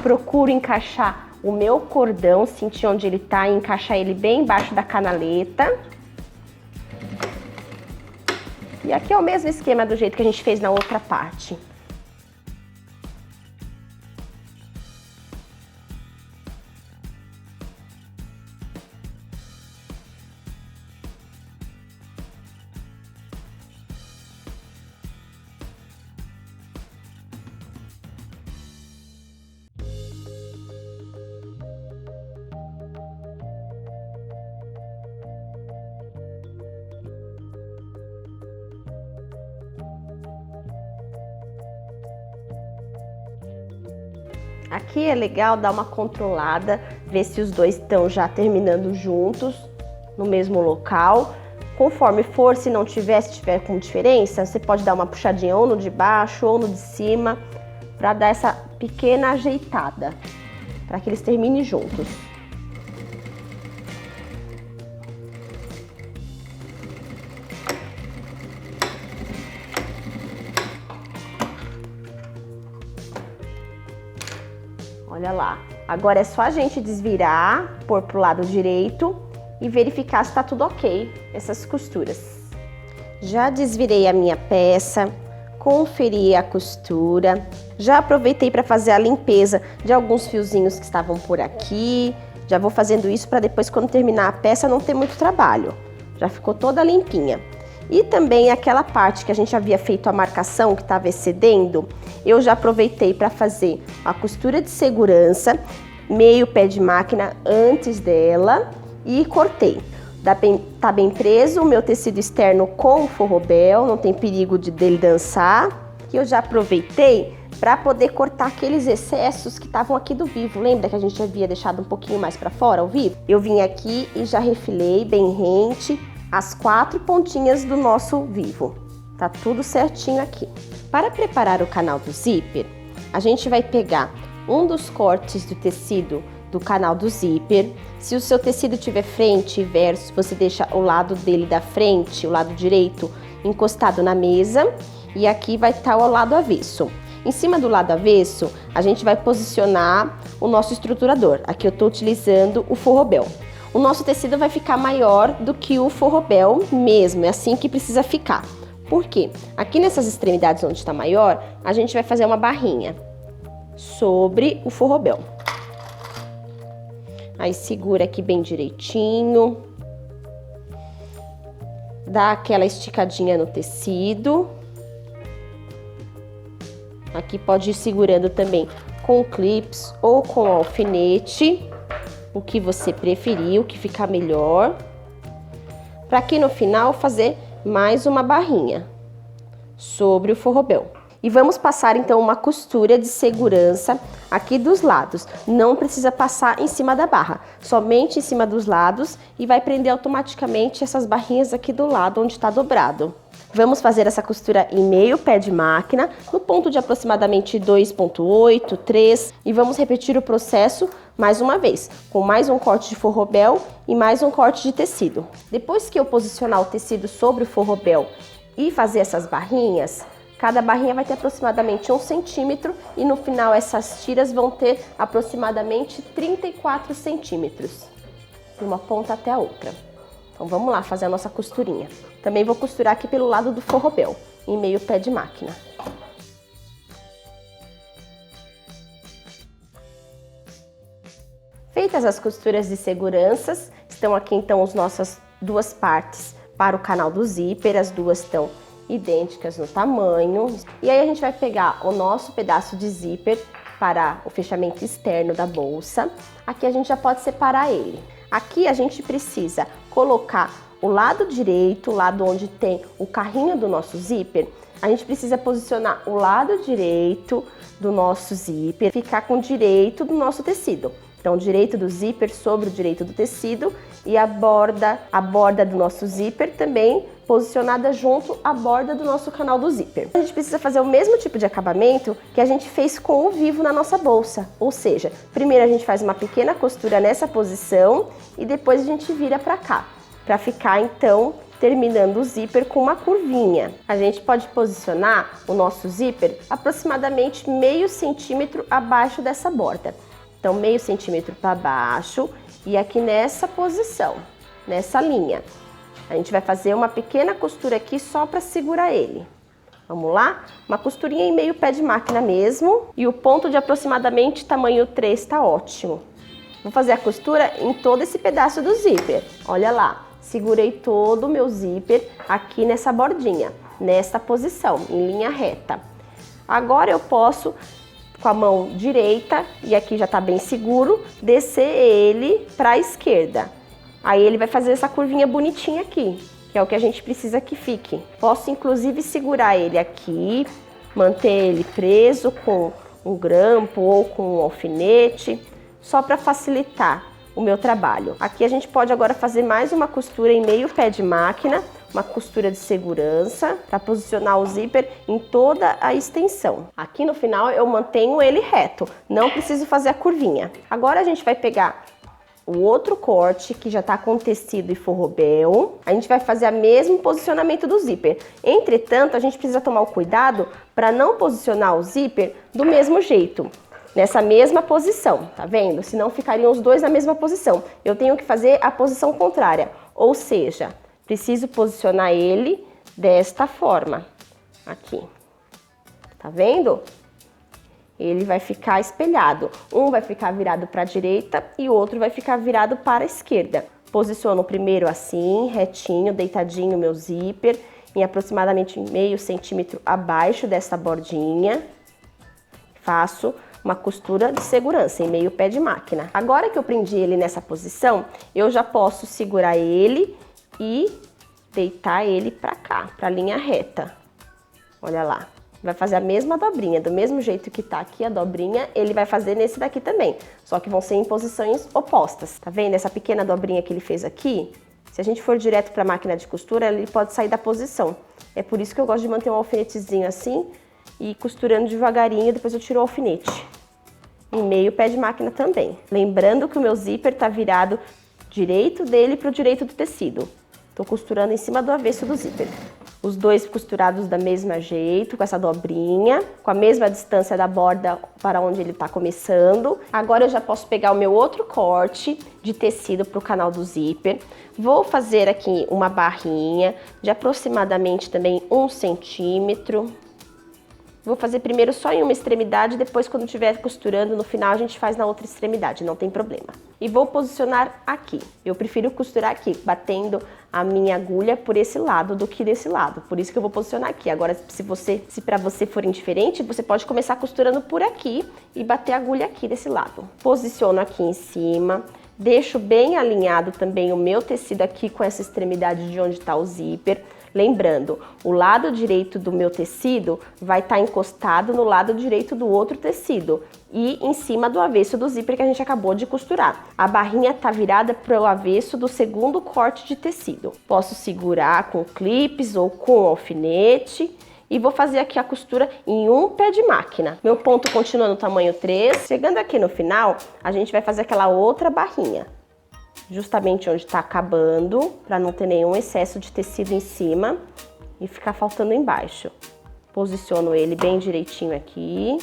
procuro encaixar o meu cordão, sentir onde ele tá e encaixar ele bem embaixo da canaleta. E aqui é o mesmo esquema do jeito que a gente fez na outra parte. Aqui é legal dar uma controlada, ver se os dois estão já terminando juntos, no mesmo local. Conforme for, se não tiver, se tiver com diferença, você pode dar uma puxadinha ou no de baixo ou no de cima, para dar essa pequena ajeitada, para que eles terminem juntos. Olha lá, agora é só a gente desvirar, pôr pro lado direito e verificar se tá tudo ok, essas costuras. Já desvirei a minha peça, conferi a costura, já aproveitei para fazer a limpeza de alguns fiozinhos que estavam por aqui. Já vou fazendo isso para depois, quando terminar a peça, não ter muito trabalho. Já ficou toda limpinha. E também aquela parte que a gente havia feito a marcação, que estava excedendo, eu já aproveitei para fazer a costura de segurança, meio pé de máquina antes dela e cortei. Tá bem preso o meu tecido externo com o forrobel, não tem perigo dele dançar. E eu já aproveitei para poder cortar aqueles excessos que estavam aqui do vivo. Lembra que a gente havia deixado um pouquinho mais para fora o vivo? Eu vim aqui e já refilei bem rente as 4 pontinhas do nosso vivo. Tá tudo certinho aqui. Para preparar o canal do zíper, a gente vai pegar um dos cortes do tecido do canal do zíper. Se o seu tecido tiver frente e verso, você deixa o lado dele da frente, o lado direito, encostado na mesa, e aqui vai estar o lado avesso. Em cima do lado avesso, a gente vai posicionar o nosso estruturador. Aqui eu estou utilizando o forrobel. O nosso tecido vai ficar maior do que o forrobel mesmo, é assim que precisa ficar. Por quê? Aqui nessas extremidades onde está maior, a gente vai fazer uma barrinha sobre o forrobel. Aí segura aqui bem direitinho, dá aquela esticadinha no tecido. Aqui pode ir segurando também com clips ou com alfinete, o que você preferir, o que ficar melhor. Para aqui no final fazer mais uma barrinha sobre o forrobel. E vamos passar então uma costura de segurança aqui dos lados. Não precisa passar em cima da barra, somente em cima dos lados, e vai prender automaticamente essas barrinhas aqui do lado onde está dobrado. Vamos fazer essa costura em meio pé de máquina, no ponto de aproximadamente 2,8, 3, e vamos repetir o processo mais uma vez, com mais um corte de forrobel e mais um corte de tecido. Depois que eu posicionar o tecido sobre o forrobel e fazer essas barrinhas, cada barrinha vai ter aproximadamente 1 centímetro e no final essas tiras vão ter aproximadamente 34 centímetros, de uma ponta até a outra. Então vamos lá fazer a nossa costurinha. Também vou costurar aqui pelo lado do forrobel, em meio pé de máquina. Feitas as costuras de seguranças, estão aqui então as nossas duas partes para o canal do zíper, as duas estão idênticas no tamanho. E aí a gente vai pegar o nosso pedaço de zíper para o fechamento externo da bolsa. Aqui a gente já pode separar ele. Aqui a gente precisa colocar o lado direito, o lado onde tem o carrinho do nosso zíper, A gente precisa posicionar o lado direito do nosso zíper, ficar com o direito do nosso tecido. Então, o direito do zíper sobre o direito do tecido e a borda do nosso zíper também posicionada junto à borda do nosso canal do zíper. A gente precisa fazer o mesmo tipo de acabamento que a gente fez com o vivo na nossa bolsa. Ou seja, primeiro a gente faz uma pequena costura nessa posição e depois a gente vira para cá, para ficar então terminando o zíper com uma curvinha. A gente pode posicionar o nosso zíper aproximadamente meio centímetro abaixo dessa borda. Então, meio centímetro para baixo e aqui nessa posição, nessa linha. A gente vai fazer uma pequena costura aqui só para segurar ele. Vamos lá? Uma costurinha em meio pé de máquina mesmo. E o ponto de aproximadamente tamanho 3 tá ótimo. Vou fazer a costura em todo esse pedaço do zíper. Olha lá, segurei todo o meu zíper aqui nessa bordinha, nessa posição, em linha reta. Agora eu posso, com a mão direita, e aqui já tá bem seguro, descer ele para a esquerda. Aí ele vai fazer essa curvinha bonitinha aqui, que é o que a gente precisa que fique. Posso inclusive segurar ele aqui, manter ele preso com um grampo ou com um alfinete, só para facilitar o meu trabalho. Aqui a gente pode agora fazer mais uma costura em meio pé de máquina, uma costura de segurança para posicionar o zíper em toda a extensão. Aqui no final eu mantenho ele reto, não preciso fazer a curvinha. Agora a gente vai pegar o outro corte que já tá com tecido e forrobel. A gente vai fazer o mesmo posicionamento do zíper. Entretanto, a gente precisa tomar o cuidado para não posicionar o zíper do mesmo jeito, nessa mesma posição, tá vendo? Senão ficariam os dois na mesma posição. Eu tenho que fazer a posição contrária, ou seja, preciso posicionar ele desta forma, aqui. Tá vendo? Ele vai ficar espelhado. Um vai ficar virado para a direita e o outro vai ficar virado para a esquerda. Posiciono primeiro assim, retinho, deitadinho meu zíper, em aproximadamente meio centímetro abaixo dessa bordinha. Faço uma costura de segurança em meio pé de máquina. Agora que eu prendi ele nessa posição, eu já posso segurar ele e deitar ele para cá, para a linha reta. Olha lá. Vai fazer a mesma dobrinha, do mesmo jeito que tá aqui a dobrinha, ele vai fazer nesse daqui também. Só que vão ser em posições opostas. Tá vendo essa pequena dobrinha que ele fez aqui? Se a gente for direto para a máquina de costura, ele pode sair da posição. É por isso que eu gosto de manter um alfinetezinho assim e costurando devagarinho, depois eu tiro o alfinete. Em meio pé de máquina também. Lembrando que o meu zíper tá virado direito dele para o direito do tecido. Tô costurando em cima do avesso do zíper. Os dois costurados da mesma jeito, com essa dobrinha, com a mesma distância da borda para onde ele tá começando. Agora eu já posso pegar o meu outro corte de tecido para o canal do zíper. Vou fazer aqui uma barrinha de aproximadamente também 1 centímetro. Vou fazer primeiro só em uma extremidade, depois quando estiver costurando no final a gente faz na outra extremidade, não tem problema. E vou posicionar aqui. Eu prefiro costurar aqui, batendo a minha agulha por esse lado do que desse lado. Por isso que eu vou posicionar aqui. Agora, se para você for indiferente, você pode começar costurando por aqui e bater a agulha aqui desse lado. Posiciono aqui em cima. Deixo bem alinhado também o meu tecido aqui com essa extremidade de onde está o zíper. Lembrando, o lado direito do meu tecido vai estar encostado no lado direito do outro tecido e em cima do avesso do zíper que a gente acabou de costurar. A barrinha está virada para o avesso do segundo corte de tecido. Posso segurar com clips ou com alfinete e vou fazer aqui a costura em um pé de máquina. Meu ponto continua no tamanho 3. Chegando aqui no final, a gente vai fazer aquela outra barrinha. Justamente onde está acabando, para não ter nenhum excesso de tecido em cima e ficar faltando embaixo. Posiciono ele bem direitinho aqui,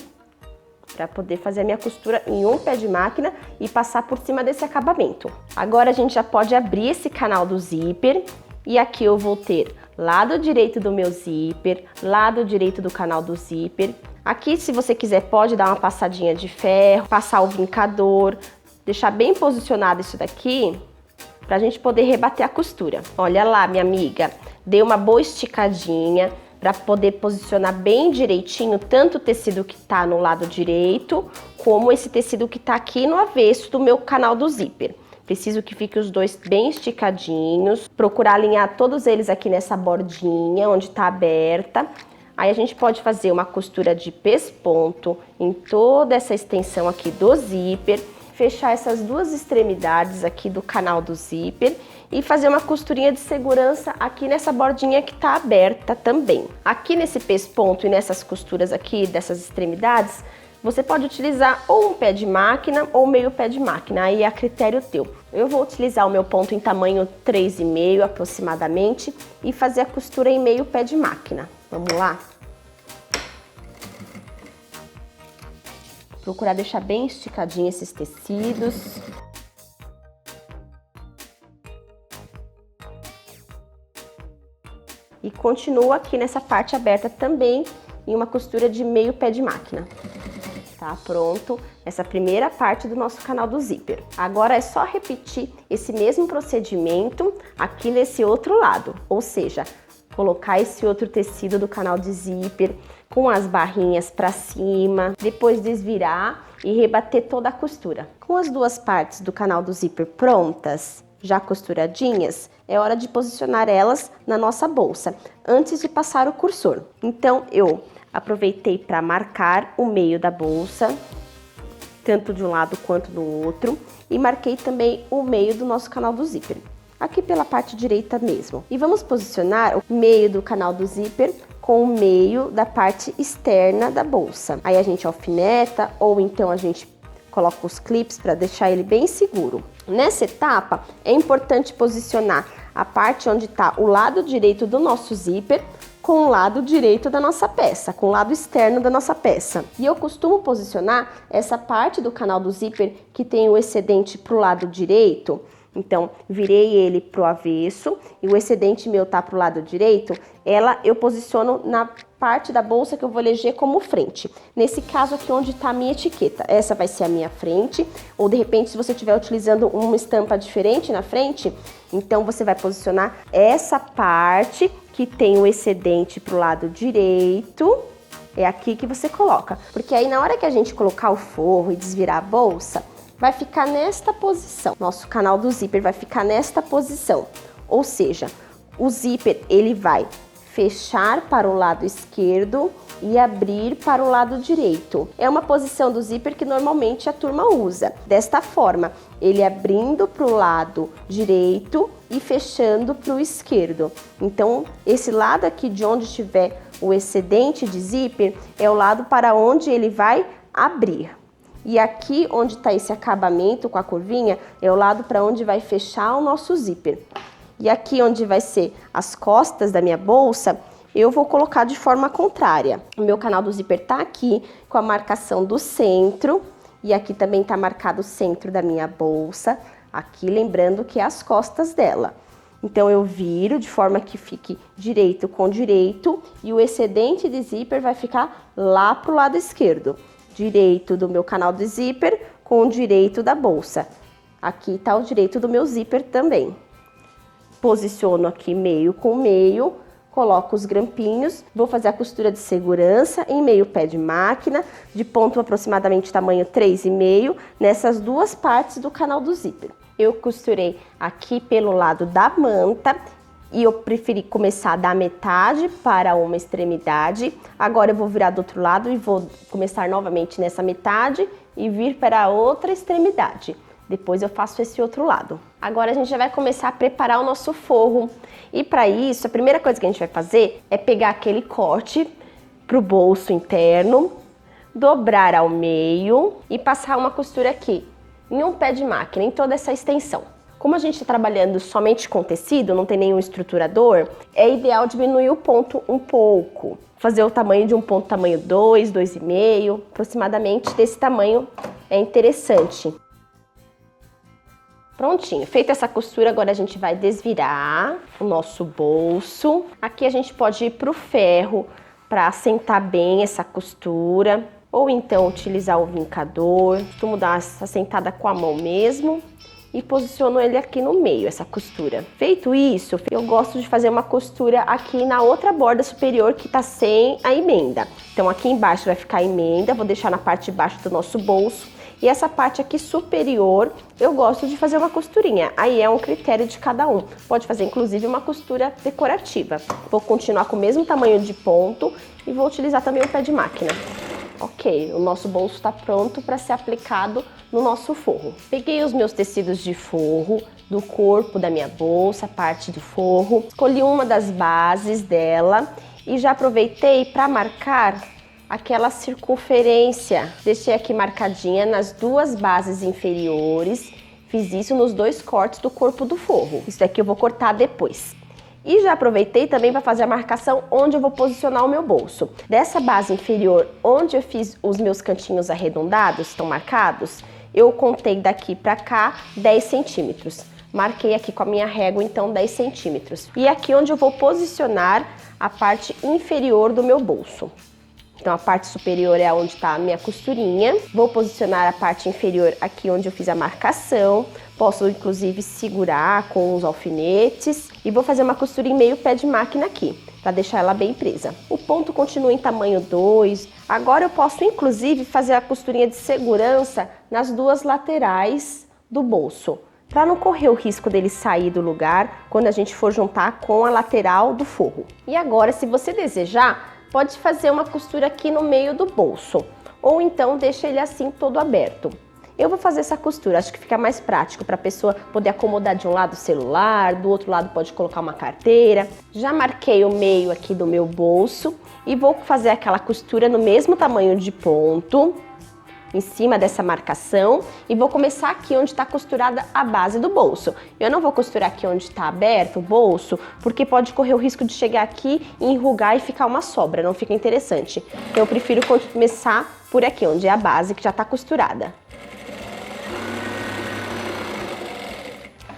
para poder fazer a minha costura em um pé de máquina e passar por cima desse acabamento. Agora a gente já pode abrir esse canal do zíper e aqui eu vou ter lado direito do meu zíper, lado direito do canal do zíper. Aqui, se você quiser, pode dar uma passadinha de ferro, passar o vincador, deixar bem posicionado isso daqui, pra gente poder rebater a costura. Olha lá, minha amiga, dei uma boa esticadinha para poder posicionar bem direitinho tanto o tecido que tá no lado direito, como esse tecido que tá aqui no avesso do meu canal do zíper. Preciso que fique os dois bem esticadinhos, procurar alinhar todos eles aqui nessa bordinha onde tá aberta. Aí a gente pode fazer uma costura de pesponto em toda essa extensão aqui do zíper, fechar essas duas extremidades aqui do canal do zíper e fazer uma costurinha de segurança aqui nessa bordinha que tá aberta também. Aqui nesse pesponto e nessas costuras aqui dessas extremidades, você pode utilizar ou um pé de máquina ou meio pé de máquina, aí é a critério teu. Eu vou utilizar o meu ponto em tamanho 3,5 aproximadamente e fazer a costura em meio pé de máquina. Vamos lá? Procurar deixar bem esticadinho esses tecidos. E continuo aqui nessa parte aberta também em uma costura de meio pé de máquina. Tá pronto essa primeira parte do nosso canal do zíper. Agora é só repetir esse mesmo procedimento aqui nesse outro lado, ou seja, colocar esse outro tecido do canal de zíper com as barrinhas para cima, depois desvirar e rebater toda a costura. Com as duas partes do canal do zíper prontas, já costuradinhas, é hora de posicionar elas na nossa bolsa, antes de passar o cursor. Então eu aproveitei para marcar o meio da bolsa, tanto de um lado quanto do outro, e marquei também o meio do nosso canal do zíper, aqui pela parte direita mesmo. E vamos posicionar o meio do canal do zíper com o meio da parte externa da bolsa. Aí a gente alfineta ou então a gente coloca os clips para deixar ele bem seguro. Nessa etapa é importante posicionar a parte onde está o lado direito do nosso zíper com o lado direito da nossa peça, com o lado externo da nossa peça. E eu costumo posicionar essa parte do canal do zíper que tem o excedente para o lado direito. Então, virei ele pro avesso e o excedente meu tá pro lado direito, eu posiciono na parte da bolsa que eu vou eleger como frente. Nesse caso aqui onde tá a minha etiqueta, essa vai ser a minha frente, ou de repente se você estiver utilizando uma estampa diferente na frente, então você vai posicionar essa parte que tem o excedente pro lado direito, é aqui que você coloca. Porque aí na hora que a gente colocar o forro e desvirar a bolsa, vai ficar nesta posição. Nosso canal do zíper vai ficar nesta posição. Ou seja, o zíper ele vai fechar para o lado esquerdo e abrir para o lado direito. É uma posição do zíper que normalmente a turma usa. Desta forma, ele abrindo para o lado direito e fechando para o esquerdo. Então, esse lado aqui de onde estiver o excedente de zíper é o lado para onde ele vai abrir. E aqui onde está esse acabamento com a curvinha é o lado para onde vai fechar o nosso zíper. E aqui onde vai ser as costas da minha bolsa, eu vou colocar de forma contrária. O meu canal do zíper tá aqui com a marcação do centro e aqui também tá marcado o centro da minha bolsa. Aqui lembrando que é as costas dela. Então eu viro de forma que fique direito com direito e o excedente de zíper vai ficar lá pro lado esquerdo. Direito do meu canal de zíper com o direito da bolsa. Aqui tá o direito do meu zíper também. Posiciono aqui meio com meio, coloco os grampinhos, vou fazer a costura de segurança em meio pé de máquina, de ponto aproximadamente tamanho 3,5, nessas duas partes do canal do zíper. Eu costurei aqui pelo lado da manta e eu preferi começar da metade para uma extremidade. Agora eu vou virar do outro lado e vou começar novamente nessa metade e vir para a outra extremidade. Depois eu faço esse outro lado. Agora a gente já vai começar a preparar o nosso forro. E para isso, a primeira coisa que a gente vai fazer é pegar aquele corte pro bolso interno, dobrar ao meio e passar uma costura aqui, em um pé de máquina, em toda essa extensão. Como a gente está trabalhando somente com tecido, não tem nenhum estruturador, é ideal diminuir o ponto um pouco. Fazer o tamanho de um ponto tamanho 2, 2,5, aproximadamente desse tamanho é interessante. Prontinho, feita essa costura, agora a gente vai desvirar o nosso bolso. Aqui a gente pode ir pro ferro para assentar bem essa costura, ou então utilizar o vincador. Costumo dar essa assentada com a mão mesmo e posiciono ele aqui no meio, essa costura. Feito isso, eu gosto de fazer uma costura aqui na outra borda superior que tá sem a emenda. Então aqui embaixo vai ficar a emenda, vou deixar na parte de baixo do nosso bolso E essa parte aqui superior, eu gosto de fazer uma costurinha. Aí é um critério de cada um. Pode fazer, inclusive, uma costura decorativa. Vou continuar com o mesmo tamanho de ponto e vou utilizar também o pé de máquina. Ok, o nosso bolso está pronto para ser aplicado no nosso forro. Peguei os meus tecidos de forro do corpo da minha bolsa, a parte do forro. Escolhi uma das bases dela e já aproveitei para marcar aquela circunferência. Deixei aqui marcadinha nas duas bases inferiores. Fiz isso nos dois cortes do corpo do forro. Isso daqui eu vou cortar depois. E já aproveitei também para fazer a marcação onde eu vou posicionar o meu bolso. Dessa base inferior, onde eu fiz os meus cantinhos arredondados, estão marcados, eu contei daqui para cá 10 centímetros. Marquei aqui com a minha régua, então, 10 centímetros. E aqui onde eu vou posicionar a parte inferior do meu bolso. Então, a parte superior é onde está a minha costurinha. Vou posicionar a parte inferior aqui onde eu fiz a marcação. Posso, inclusive, segurar com os alfinetes. E vou fazer uma costura em meio pé de máquina aqui, para deixar ela bem presa. O ponto continua em tamanho 2. Agora eu posso, inclusive, fazer a costurinha de segurança nas duas laterais do bolso, para não correr o risco dele sair do lugar quando a gente for juntar com a lateral do forro. E agora, se você desejar, pode fazer uma costura aqui no meio do bolso, ou então deixa ele assim todo aberto. Eu vou fazer essa costura, acho que fica mais prático para a pessoa poder acomodar de um lado o celular, do outro lado pode colocar uma carteira. Já marquei o meio aqui do meu bolso e vou fazer aquela costura no mesmo tamanho de ponto, em cima dessa marcação, e vou começar aqui onde está costurada a base do bolso. Eu não vou costurar aqui onde está aberto o bolso, porque pode correr o risco de chegar aqui e enrugar e ficar uma sobra, não fica interessante. Então eu prefiro começar por aqui, onde é a base que já está costurada.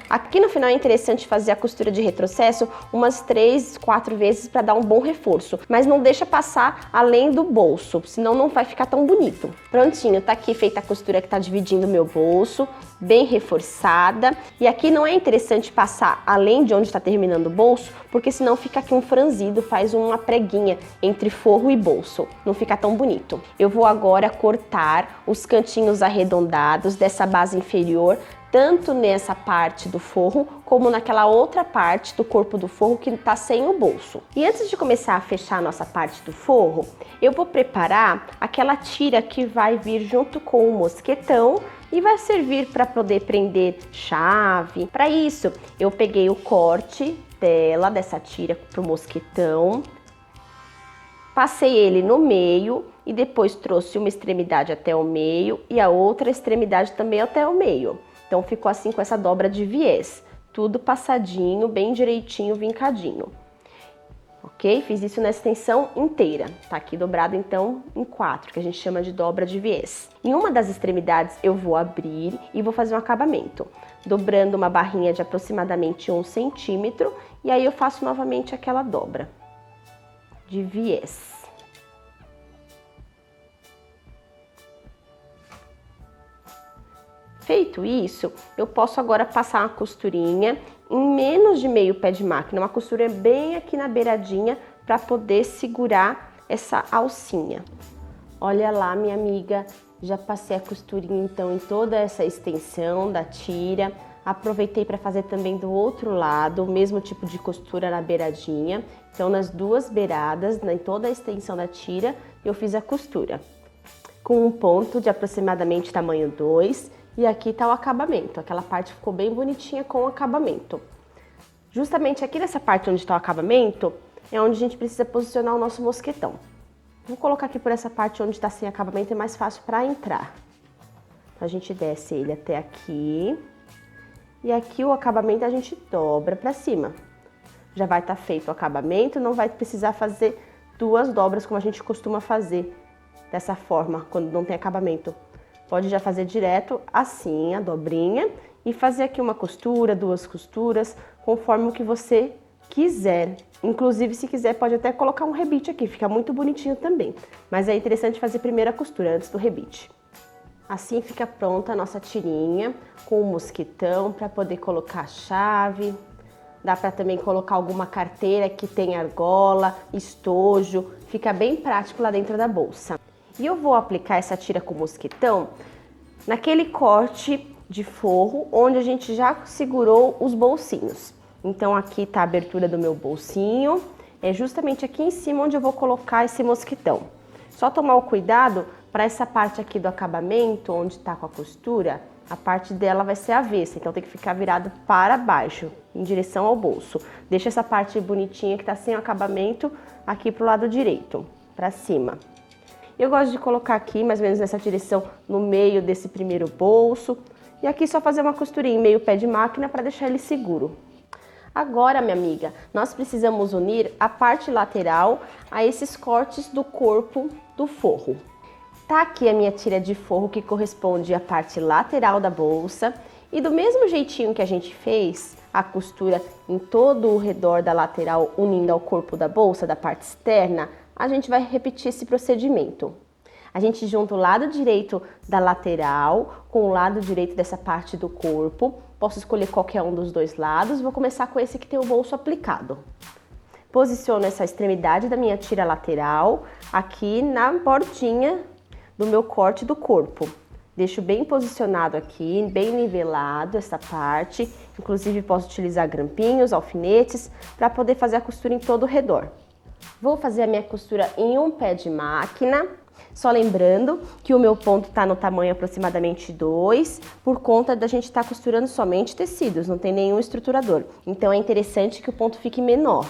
Aqui no final é interessante fazer a costura de retrocesso umas 3, 4 vezes para dar um bom reforço, mas não deixa passar além do bolso, senão não vai ficar tão bonito. Prontinho, tá aqui feita a costura que tá dividindo o meu bolso, bem reforçada. E aqui não é interessante passar além de onde está terminando o bolso, porque senão fica aqui um franzido, faz uma preguinha entre forro e bolso, não fica tão bonito. Eu vou agora cortar os cantinhos arredondados dessa base inferior, tanto nessa parte do forro, como naquela outra parte do corpo do forro que está sem o bolso. E antes de começar a fechar a nossa parte do forro, eu vou preparar aquela tira que vai vir junto com o mosquetão e vai servir para poder prender chave. Para isso, eu peguei o corte dessa tira para o mosquetão, passei ele no meio e depois trouxe uma extremidade até o meio e a outra extremidade também até o meio. Então ficou assim com essa dobra de viés, tudo passadinho, bem direitinho, vincadinho. Ok? Fiz isso na extensão inteira, tá aqui dobrado então em 4, que a gente chama de dobra de viés. Em uma das extremidades eu vou abrir e vou fazer um acabamento, dobrando uma barrinha de aproximadamente 1 centímetro, e aí eu faço novamente aquela dobra de viés. Feito isso, eu posso agora passar uma costurinha em menos de meio pé de máquina, uma costura bem aqui na beiradinha para poder segurar essa alcinha. Olha lá, minha amiga, já passei a costurinha então em toda essa extensão da tira. Aproveitei para fazer também do outro lado, o mesmo tipo de costura na beiradinha. Então, nas duas beiradas, em toda a extensão da tira, eu fiz a costura com um ponto de aproximadamente tamanho 2. E aqui tá o acabamento, aquela parte ficou bem bonitinha com o acabamento. Justamente aqui nessa parte onde está o acabamento, é onde a gente precisa posicionar o nosso mosquetão. Vou colocar aqui por essa parte onde está sem acabamento, é mais fácil para entrar. A gente desce ele até aqui. E aqui o acabamento a gente dobra para cima. Já vai estar feito o acabamento, não vai precisar fazer 2 dobras como a gente costuma fazer dessa forma, quando não tem acabamento. Pode já fazer direto assim, a dobrinha, e fazer aqui uma costura, 2 costuras, conforme o que você quiser. Inclusive, se quiser, pode até colocar um rebite aqui, fica muito bonitinho também. Mas é interessante fazer primeiro a costura, antes do rebite. Assim fica pronta a nossa tirinha, com o mosquetão, para poder colocar a chave. Dá para também colocar alguma carteira que tem argola, estojo, fica bem prático lá dentro da bolsa. E eu vou aplicar essa tira com mosquetão naquele corte de forro onde a gente já segurou os bolsinhos. Então aqui tá a abertura do meu bolsinho, é justamente aqui em cima onde eu vou colocar esse mosquitão. Só tomar o cuidado para essa parte aqui do acabamento, onde tá com a costura, a parte dela vai ser avessa, então tem que ficar virado para baixo, em direção ao bolso. Deixa essa parte bonitinha que tá sem o acabamento aqui pro lado direito, para cima. Eu gosto de colocar aqui, mais ou menos nessa direção, no meio desse primeiro bolso. E aqui só fazer uma costurinha em meio pé de máquina para deixar ele seguro. Agora, minha amiga, nós precisamos unir a parte lateral a esses cortes do corpo do forro. Tá aqui a minha tira de forro que corresponde à parte lateral da bolsa. E do mesmo jeitinho que a gente fez a costura em todo o redor da lateral, unindo ao corpo da bolsa, da parte externa, a gente vai repetir esse procedimento. A gente junta o lado direito da lateral com o lado direito dessa parte do corpo. Posso escolher qualquer um dos dois lados. Vou começar com esse que tem o bolso aplicado. Posiciono essa extremidade da minha tira lateral aqui na bordinha do meu corte do corpo. Deixo bem posicionado aqui, bem nivelado essa parte. Inclusive posso utilizar grampinhos, alfinetes, para poder fazer a costura em todo o redor. Vou fazer a minha costura em um pé de máquina. Só lembrando que o meu ponto está no tamanho aproximadamente 2, por conta da gente estar costurando somente tecidos, não tem nenhum estruturador. Então é interessante que o ponto fique menor.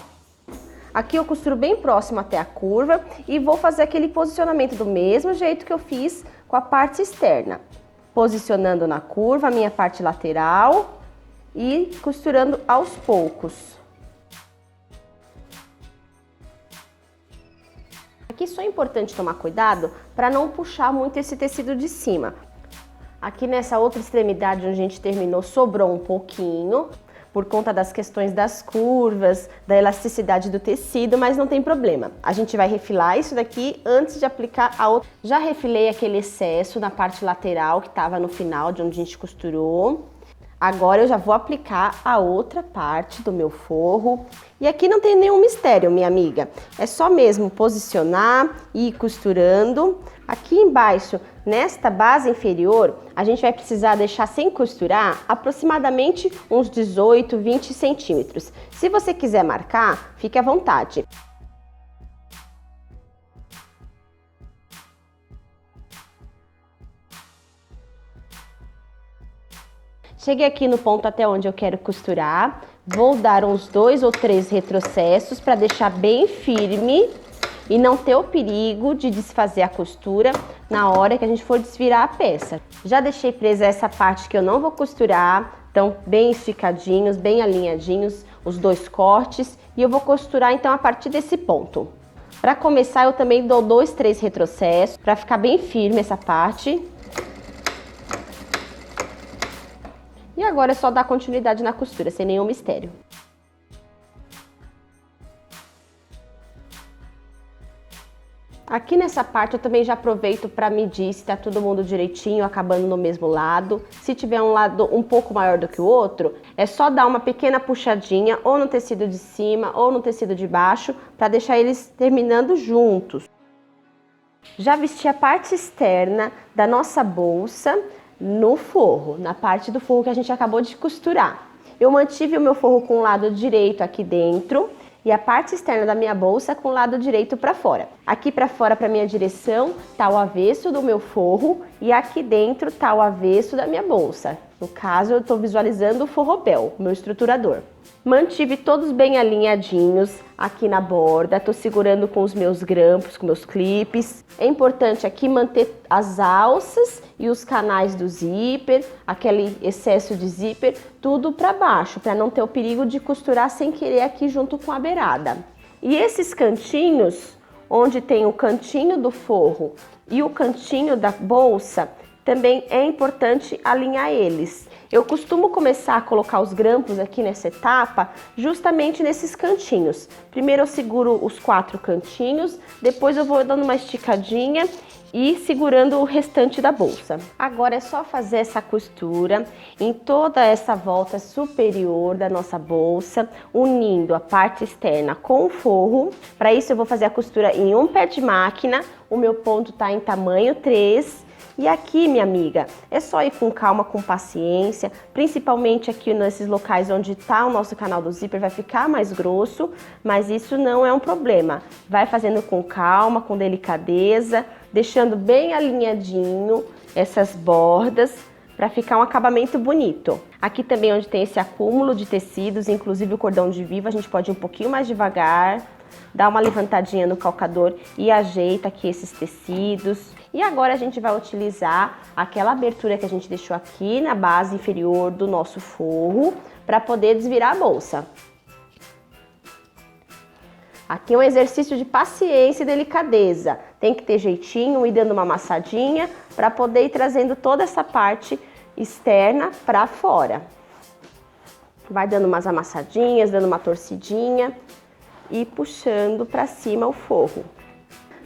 Aqui eu costuro bem próximo até a curva e vou fazer aquele posicionamento do mesmo jeito que eu fiz com a parte externa. Posicionando na curva a minha parte lateral e costurando aos poucos. Aqui só é importante tomar cuidado para não puxar muito esse tecido de cima. Aqui nessa outra extremidade onde a gente terminou, sobrou um pouquinho, por conta das questões das curvas, da elasticidade do tecido, mas não tem problema. A gente vai refilar isso daqui antes de aplicar a outra. Já refilei aquele excesso na parte lateral que estava no final de onde a gente costurou. Agora eu já vou aplicar a outra parte do meu forro. E aqui não tem nenhum mistério, minha amiga. É só mesmo posicionar e ir costurando. Aqui embaixo, nesta base inferior, a gente vai precisar deixar sem costurar aproximadamente uns 18, 20 centímetros. Se você quiser marcar, fique à vontade. Cheguei aqui no ponto até onde eu quero costurar, vou dar uns 2 ou 3 retrocessos para deixar bem firme e não ter o perigo de desfazer a costura na hora que a gente for desvirar a peça. Já deixei presa essa parte que eu não vou costurar, então bem esticadinhos, bem alinhadinhos os dois cortes e eu vou costurar então a partir desse ponto. Para começar eu também dou 2, 3 retrocessos para ficar bem firme essa parte. E agora é só dar continuidade na costura, sem nenhum mistério. Aqui nessa parte eu também já aproveito para medir se tá todo mundo direitinho, acabando no mesmo lado. Se tiver um lado um pouco maior do que o outro, é só dar uma pequena puxadinha ou no tecido de cima ou no tecido de baixo para deixar eles terminando juntos. Já vesti a parte externa da nossa bolsa no forro, na parte do forro que a gente acabou de costurar. Eu mantive o meu forro com o lado direito aqui dentro e a parte externa da minha bolsa com o lado direito para fora. Aqui para fora, para minha direção, tá o avesso do meu forro e aqui dentro tá o avesso da minha bolsa. No caso, eu estou visualizando o forrobel, meu estruturador. Mantive todos bem alinhadinhos aqui na borda, tô segurando com os meus grampos, com meus clipes. É importante aqui manter as alças e os canais do zíper, aquele excesso de zíper, tudo para baixo, para não ter o perigo de costurar sem querer aqui junto com a beirada. E esses cantinhos, onde tem o cantinho do forro e o cantinho da bolsa, também é importante alinhar eles. Eu costumo começar a colocar os grampos aqui nessa etapa, justamente nesses cantinhos. Primeiro eu seguro os 4 cantinhos, depois eu vou dando uma esticadinha e segurando o restante da bolsa. Agora é só fazer essa costura em toda essa volta superior da nossa bolsa, unindo a parte externa com o forro. Para isso eu vou fazer a costura em um pé de máquina, o meu ponto tá em tamanho 3, E aqui, minha amiga, é só ir com calma, com paciência, principalmente aqui nesses locais onde está o nosso canal do zíper, vai ficar mais grosso, mas isso não é um problema. Vai fazendo com calma, com delicadeza, deixando bem alinhadinho essas bordas para ficar um acabamento bonito. Aqui também onde tem esse acúmulo de tecidos, inclusive o cordão de viva, a gente pode ir um pouquinho mais devagar, dá uma levantadinha no calcador e ajeita aqui esses tecidos. E agora a gente vai utilizar aquela abertura que a gente deixou aqui na base inferior do nosso forro para poder desvirar a bolsa. Aqui é um exercício de paciência e delicadeza. Tem que ter jeitinho, ir dando uma amassadinha para poder ir trazendo toda essa parte externa para fora. Vai dando umas amassadinhas, dando uma torcidinha e puxando para cima o forro.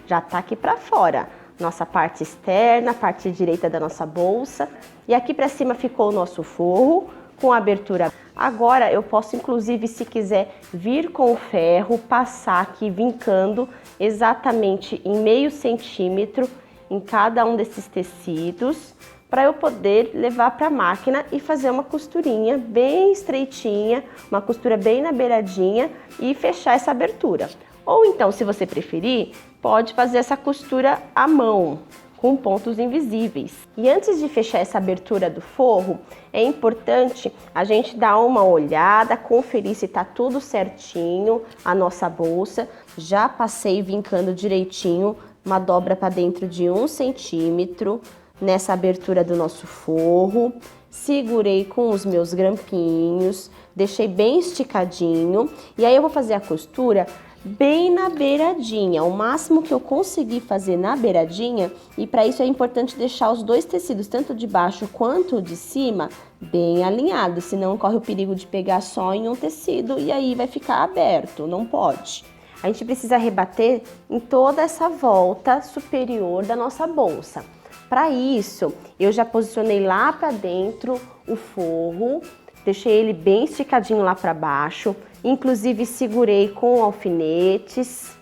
Já tá aqui para fora. Nossa parte externa, a parte direita da nossa bolsa. E aqui para cima ficou o nosso forro com a abertura. Agora eu posso, inclusive, se quiser, vir com o ferro, passar aqui vincando exatamente em meio centímetro em cada um desses tecidos, para eu poder levar para a máquina e fazer uma costurinha bem estreitinha, uma costura bem na beiradinha e fechar essa abertura. Ou então, se você preferir, pode fazer essa costura à mão, com pontos invisíveis. E antes de fechar essa abertura do forro, é importante a gente dar uma olhada, conferir se tá tudo certinho a nossa bolsa. Já passei vincando direitinho uma dobra para dentro de 1 centímetro nessa abertura do nosso forro. Segurei com os meus grampinhos, deixei bem esticadinho e aí eu vou fazer a costura bem na beiradinha, o máximo que eu conseguir fazer na beiradinha, e para isso é importante deixar os dois tecidos, tanto de baixo quanto de cima, bem alinhados, senão corre o perigo de pegar só em um tecido e aí vai ficar aberto, não pode. A gente precisa rebater em toda essa volta superior da nossa bolsa. Para isso, eu já posicionei lá para dentro o forro, deixei ele bem esticadinho lá para baixo, inclusive segurei com alfinetes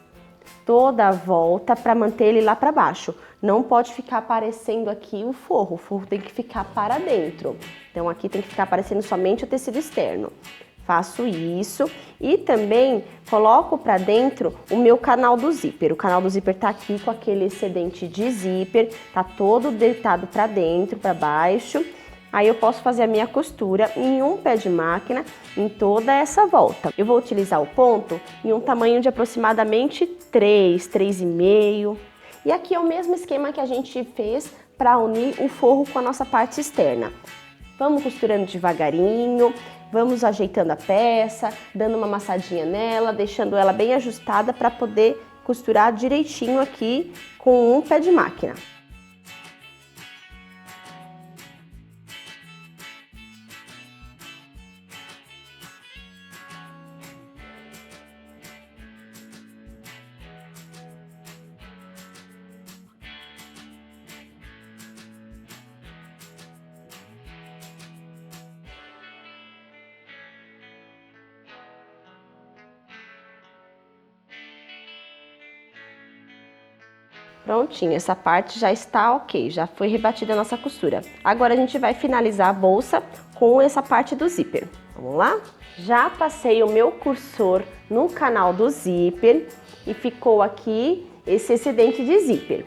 toda a volta para manter ele lá para baixo. Não pode ficar aparecendo aqui o forro tem que ficar para dentro. Então aqui tem que ficar aparecendo somente o tecido externo. Faço isso e também coloco para dentro o meu canal do zíper. O canal do zíper tá aqui com aquele excedente de zíper, tá todo deitado para dentro, para baixo. Aí eu posso fazer a minha costura em um pé de máquina em toda essa volta. Eu vou utilizar o ponto em um tamanho de aproximadamente 3, 3,5. E aqui é o mesmo esquema que a gente fez para unir o forro com a nossa parte externa. Vamos costurando devagarinho, vamos ajeitando a peça, dando uma amassadinha nela, deixando ela bem ajustada para poder costurar direitinho aqui com um pé de máquina. Prontinho, essa parte já está ok, já foi rebatida a nossa costura. Agora a gente vai finalizar a bolsa com essa parte do zíper. Vamos lá? Já passei o meu cursor no canal do zíper e ficou aqui esse excedente de zíper.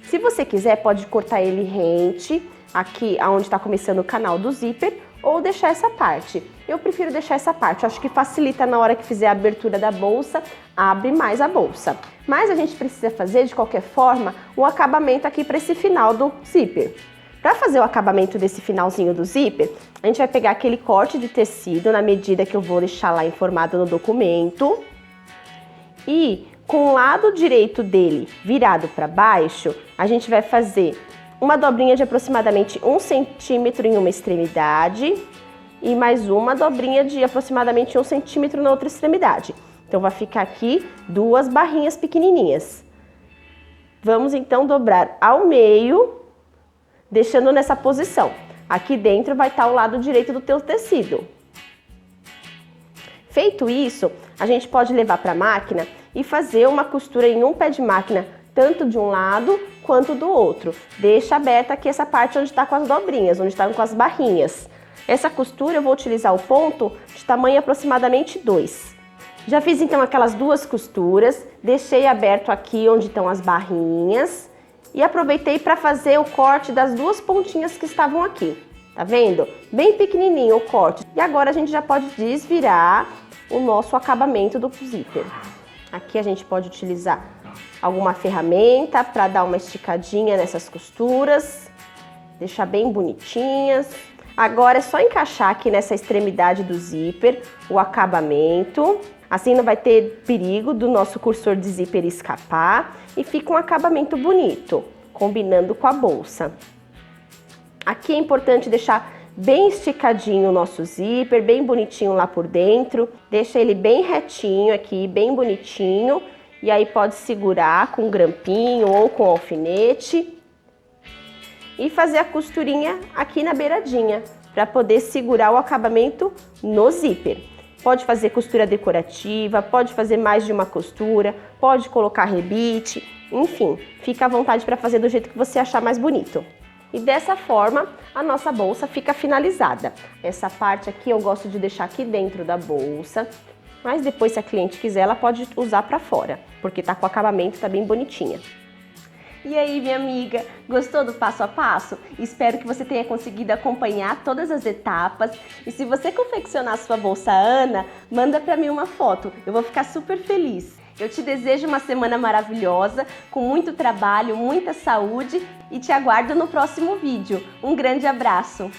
Se você quiser, pode cortar ele rente, aqui onde está começando o canal do zíper, ou deixar essa parte. Eu prefiro deixar essa parte, acho que facilita na hora que fizer a abertura da bolsa, abre mais a bolsa. Mas a gente precisa fazer, de qualquer forma, um acabamento aqui para esse final do zíper. Para fazer o acabamento desse finalzinho do zíper, a gente vai pegar aquele corte de tecido na medida que eu vou deixar lá informado no documento. E com o lado direito dele virado para baixo, a gente vai fazer uma dobrinha de aproximadamente 1 centímetro em uma extremidade e mais uma dobrinha de aproximadamente 1 centímetro na outra extremidade. Então vai ficar aqui 2 barrinhas pequenininhas. Vamos então dobrar ao meio, deixando nessa posição. Aqui dentro vai estar o lado direito do teu tecido. Feito isso, a gente pode levar para a máquina e fazer uma costura em um pé de máquina, tanto de um lado quanto do outro. Deixa aberta aqui essa parte onde está com as dobrinhas, onde estão com as barrinhas. Essa costura eu vou utilizar o ponto de tamanho aproximadamente 2. Já fiz então aquelas 2 costuras, deixei aberto aqui onde estão as barrinhas e aproveitei para fazer o corte das 2 pontinhas que estavam aqui. Tá vendo? Bem pequenininho o corte. E agora a gente já pode desvirar o nosso acabamento do zíper. Aqui a gente pode utilizar alguma ferramenta para dar uma esticadinha nessas costuras, deixar bem bonitinhas. Agora é só encaixar aqui nessa extremidade do zíper o acabamento. Assim não vai ter perigo do nosso cursor de zíper escapar e fica um acabamento bonito, combinando com a bolsa. Aqui é importante deixar bem esticadinho o nosso zíper, bem bonitinho lá por dentro. Deixa ele bem retinho aqui, bem bonitinho. E aí pode segurar com um grampinho ou com alfinete. E fazer a costurinha aqui na beiradinha, para poder segurar o acabamento no zíper. Pode fazer costura decorativa, pode fazer mais de uma costura, pode colocar rebite, enfim, fica à vontade para fazer do jeito que você achar mais bonito. E dessa forma, a nossa bolsa fica finalizada. Essa parte aqui eu gosto de deixar aqui dentro da bolsa, mas depois, se a cliente quiser, ela pode usar para fora, porque tá com o acabamento, tá bem bonitinha. E aí, minha amiga, gostou do passo a passo? Espero que você tenha conseguido acompanhar todas as etapas. E se você confeccionar a sua bolsa Ana, manda para mim uma foto. Eu vou ficar super feliz. Eu te desejo uma semana maravilhosa, com muito trabalho, muita saúde e te aguardo no próximo vídeo. Um grande abraço!